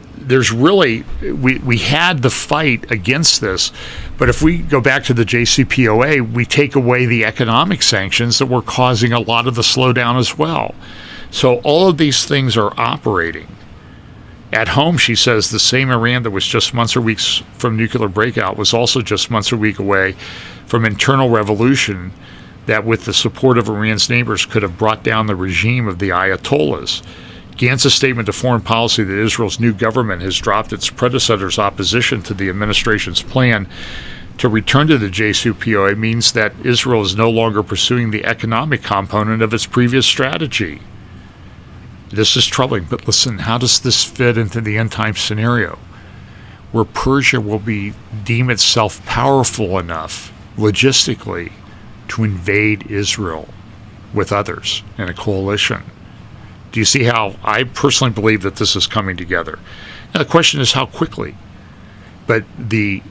really, we had the fight against this, but if we go back to the JCPOA, we take away the economic sanctions that were causing a lot of the slowdown as well. So all of these things are operating. At home, she says, the same Iran that was just months or weeks from nuclear breakout was also just months or week away from internal revolution that, with the support of Iran's neighbors, could have brought down the regime of the Ayatollahs. Gantz's statement to foreign policy that Israel's new government has dropped its predecessor's opposition to the administration's plan to return to the JCPOA means that Israel is no longer pursuing the economic component of its previous strategy. This is troubling, but listen, how does this fit into the end time scenario where Persia will deem itself powerful enough logistically to invade Israel with others in a coalition? Do you see how I personally believe that this is coming together? Now, the question is how quickly. But the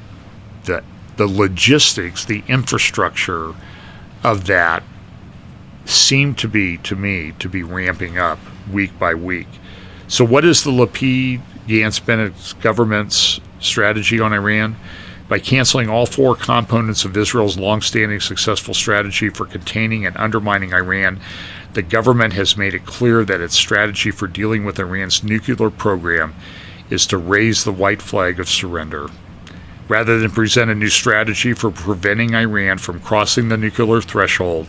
logistics, the infrastructure of that seem to be, to me, to be ramping up week by week. So what is the Lapid, Gantz, Bennett's government's strategy on Iran? By canceling all four components of Israel's long-standing successful strategy for containing and undermining Iran, the government has made it clear that its strategy for dealing with Iran's nuclear program is to raise the white flag of surrender. Rather than present a new strategy for preventing Iran from crossing the nuclear threshold,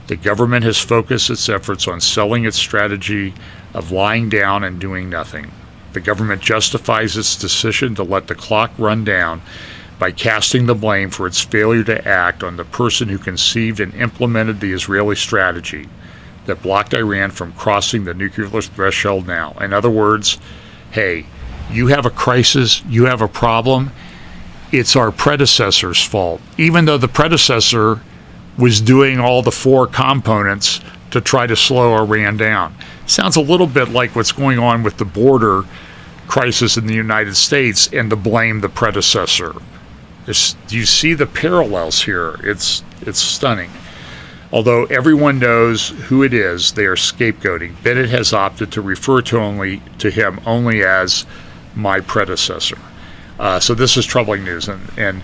the government has focused its efforts on selling its strategy of lying down and doing nothing. The government justifies its decision to let the clock run down by casting the blame for its failure to act on the person who conceived and implemented the Israeli strategy that blocked Iran from crossing the nuclear threshold now. In other words, hey, you have a crisis, you have a problem, it's our predecessor's fault. Even though the predecessor was doing all the four components to try to slow Iran down. Sounds a little bit like what's going on with the border crisis in the United States and to blame the predecessor. Do you see the parallels here? It's stunning. Although everyone knows who it is, they are scapegoating. Bennett has opted to refer to him only as my predecessor. So this is troubling news. And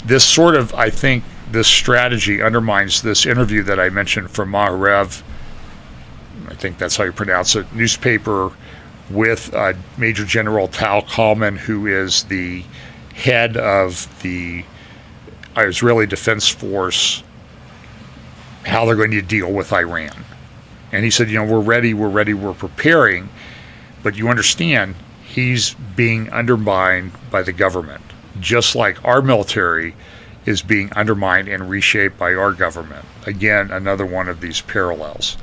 this sort of, I think, this strategy undermines this interview that I mentioned from Maharev, I think that's how you pronounce it, newspaper, with Major General Tal Kalman, who is the head of the Israeli Defense Force, how they're going to deal with Iran. And he said, we're ready, we're preparing, but you understand, he's being undermined by the government, just like our military is being undermined and reshaped by our government. Again, another one of these parallels.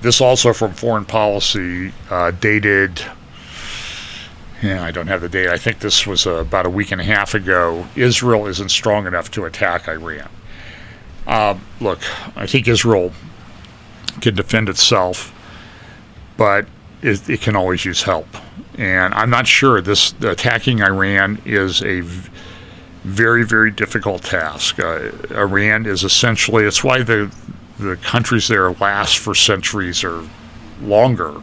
This also from Foreign Policy, dated, I don't have the date, I think this was about a week and a half ago. Israel isn't strong enough to attack Iran. Look, I think Israel can defend itself, but it can always use help. And I'm not sure attacking Iran is a very, very difficult task. Iran is essentially, it's why the countries there last for centuries or longer,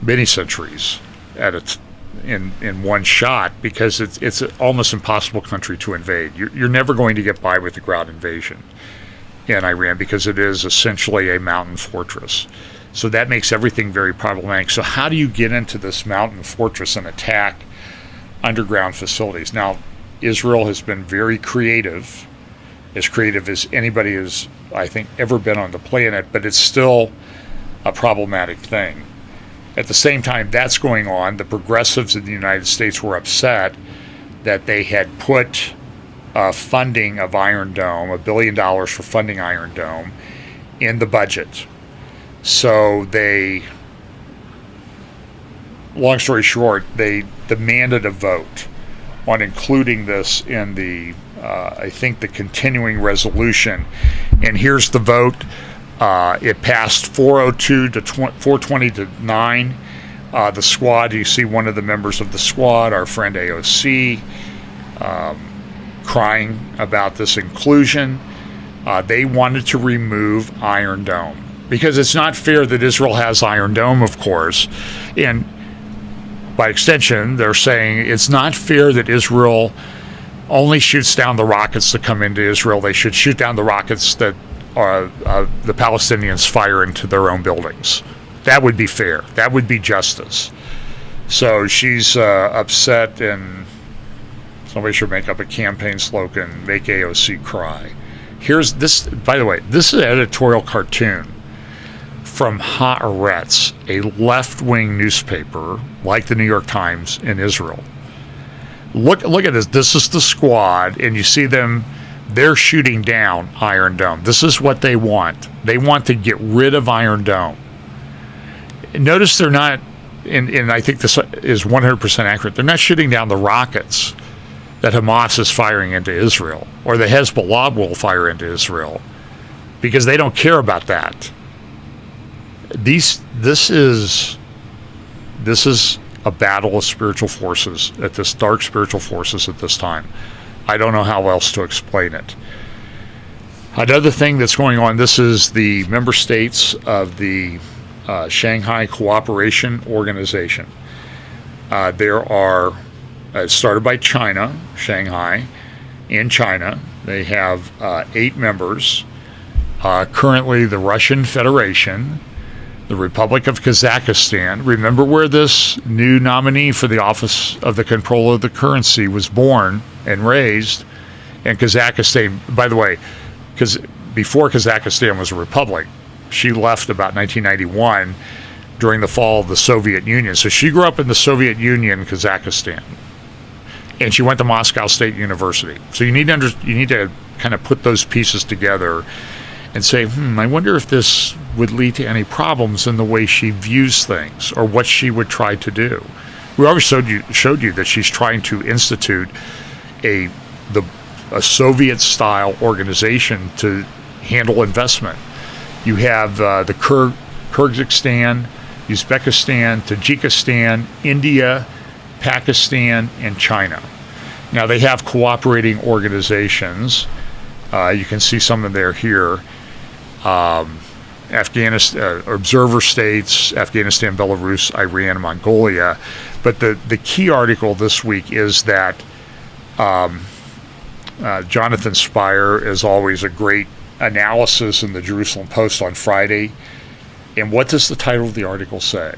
many centuries in one shot, because it's an almost impossible country to invade. You're never going to get by with the ground invasion in Iran because it is essentially a mountain fortress. So that makes everything very problematic. So how do you get into this mountain fortress and attack underground facilities? Now, Israel has been very creative as anybody has, I think, ever been on the planet, but it's still a problematic thing. At the same time that's going on, the progressives in the United States were upset that they had put funding of Iron Dome, $1 billion for funding Iron Dome, in the budget. So they, long story short, they demanded a vote on including this in the, I think, the continuing resolution. And here's the vote. It passed 402 to 420 to 9. The squad, you see one of the members of the squad, our friend AOC, crying about this inclusion. They wanted to remove Iron Dome because it's not fair that Israel has Iron Dome, of course. And by extension, they're saying it's not fair that Israel only shoots down the rockets that come into Israel. They should shoot down the rockets that the Palestinians fire into their own buildings. That would be fair. That would be justice. So she's upset, and somebody should make up a campaign slogan, make AOC cry. Here's this, by the way, this is an editorial cartoon from Haaretz, a left-wing newspaper like the New York Times in Israel. Look at this. This is the squad, and you see them. They're shooting down Iron Dome. This is what they want. They want to get rid of Iron Dome. Notice they're not, and I think this is 100% accurate, they're not shooting down the rockets that Hamas is firing into Israel, or the Hezbollah will fire into Israel, because they don't care about that. This is a battle of spiritual forces, at this dark spiritual forces at this time. I don't know how else to explain it. Another thing that's going on, this is the member states of the Shanghai Cooperation Organization. There are, started by China, Shanghai, in China. They have 8 members. Currently, the Russian Federation, the Republic of Kazakhstan. Remember where this new nominee for the office of the controller of the currency was born and raised in Kazakhstan. By the way, because before Kazakhstan was a republic, she left about 1991 during the fall of the Soviet Union. So she grew up in the Soviet Union, Kazakhstan, and she went to Moscow State University. So you need to kind of put those pieces together and say, I wonder if this would lead to any problems in the way she views things or what she would try to do. We already showed you that she's trying to institute a Soviet-style organization to handle investment. You have the Kyrgyzstan, Uzbekistan, Tajikistan, India, Pakistan, and China. Now they have cooperating organizations. You can see some of there here. Afghanistan, observer states, Afghanistan, Belarus, Iran, Mongolia. But the key article this week is that Jonathan Spire, as always, a great analysis in the Jerusalem Post on Friday. And what does the title of the article say?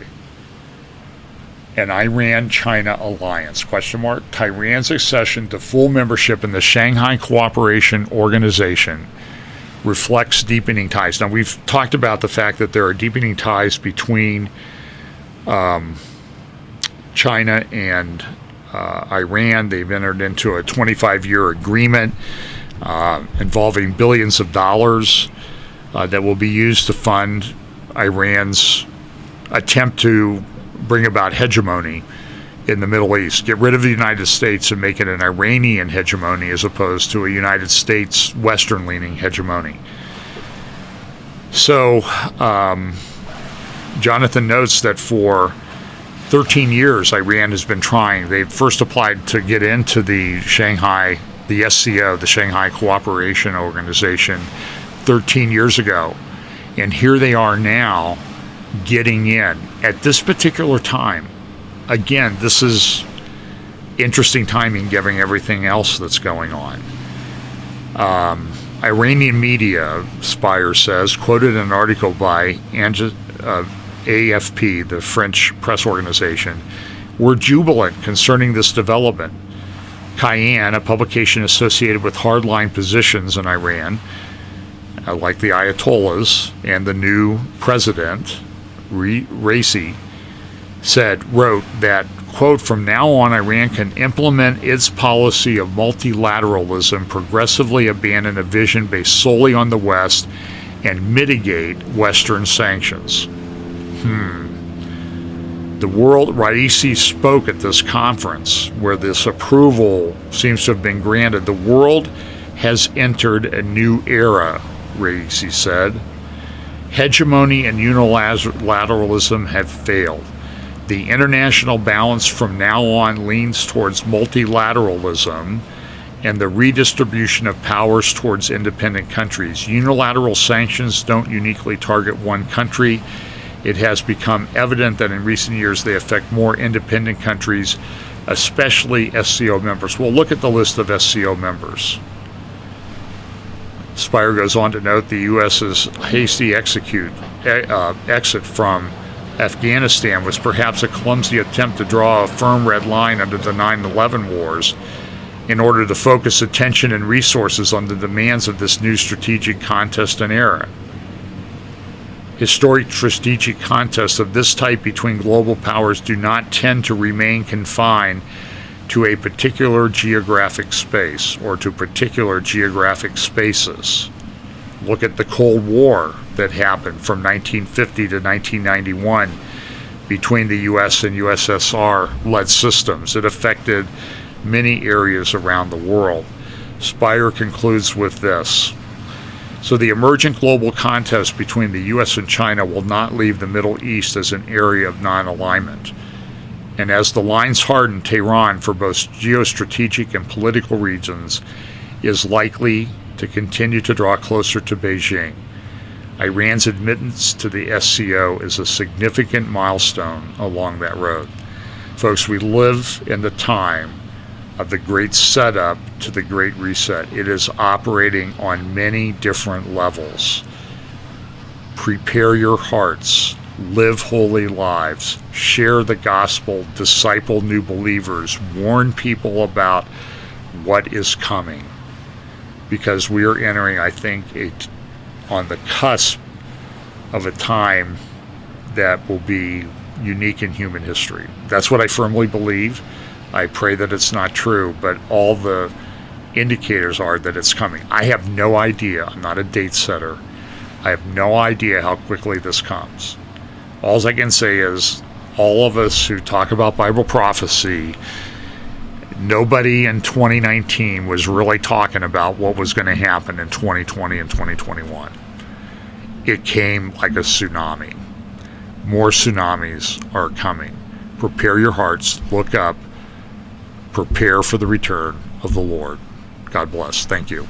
An Iran-China alliance, ? Tehran's accession to full membership in the Shanghai Cooperation Organization reflects deepening ties. Now, we've talked about the fact that there are deepening ties between China and Iran. They've entered into a 25-year agreement involving billions of dollars that will be used to fund Iran's attempt to bring about hegemony in the Middle East, get rid of the United States and make it an Iranian hegemony as opposed to a United States Western-leaning hegemony. So Jonathan notes that for 13 years Iran has been trying. They first applied to get into the Shanghai, the SCO, the Shanghai Cooperation Organization, 13 years ago. And here they are now getting in. At this particular time, again, this is interesting timing given everything else that's going on. Iranian media, Spire says, quoted an article by AFP, the French press organization, were jubilant concerning this development. Cayenne, a publication associated with hardline positions in Iran, like the Ayatollahs and the new president, Raisi, wrote that, quote, "From now on, Iran can implement its policy of multilateralism, progressively abandon a vision based solely on the West, and mitigate Western sanctions." The world, Raisi spoke at this conference where this approval seems to have been granted. The world has entered a new era, Raisi said. Hegemony and unilateralism have failed. The international balance from now on leans towards multilateralism and the redistribution of powers towards independent countries. Unilateral sanctions don't uniquely target one country. It has become evident that in recent years they affect more independent countries, especially SCO members. Well, look at the list of SCO members. Spire goes on to note the U.S.'s hasty exit from Afghanistan was perhaps a clumsy attempt to draw a firm red line under the 9/11 wars in order to focus attention and resources on the demands of this new strategic contest and era. Historic strategic contests of this type between global powers do not tend to remain confined to a particular geographic space or to particular geographic spaces. Look at the Cold War that happened from 1950 to 1991 between the U.S. and USSR-led systems. It affected many areas around the world. Spire concludes with this. So the emergent global contest between the U.S. and China will not leave the Middle East as an area of non-alignment. And as the lines harden, Tehran, for both geostrategic and political reasons, is likely to continue to draw closer to Beijing. Iran's admittance to the SCO is a significant milestone along that road. Folks, we live in the time of the great setup to the great reset. It is operating on many different levels. Prepare your hearts, live holy lives, share the gospel, disciple new believers, warn people about what is coming. Because we are entering, I think, on the cusp of a time that will be unique in human history. That's what I firmly believe. I pray that it's not true, but all the indicators are that it's coming. I have no idea. I'm not a date setter. I have no idea how quickly this comes. All I can say is all of us who talk about Bible prophecy, nobody in 2019 was really talking about what was going to happen in 2020 and 2021. It came like a tsunami. More tsunamis are coming. Prepare your hearts. Look up. Prepare for the return of the Lord. God bless. Thank you.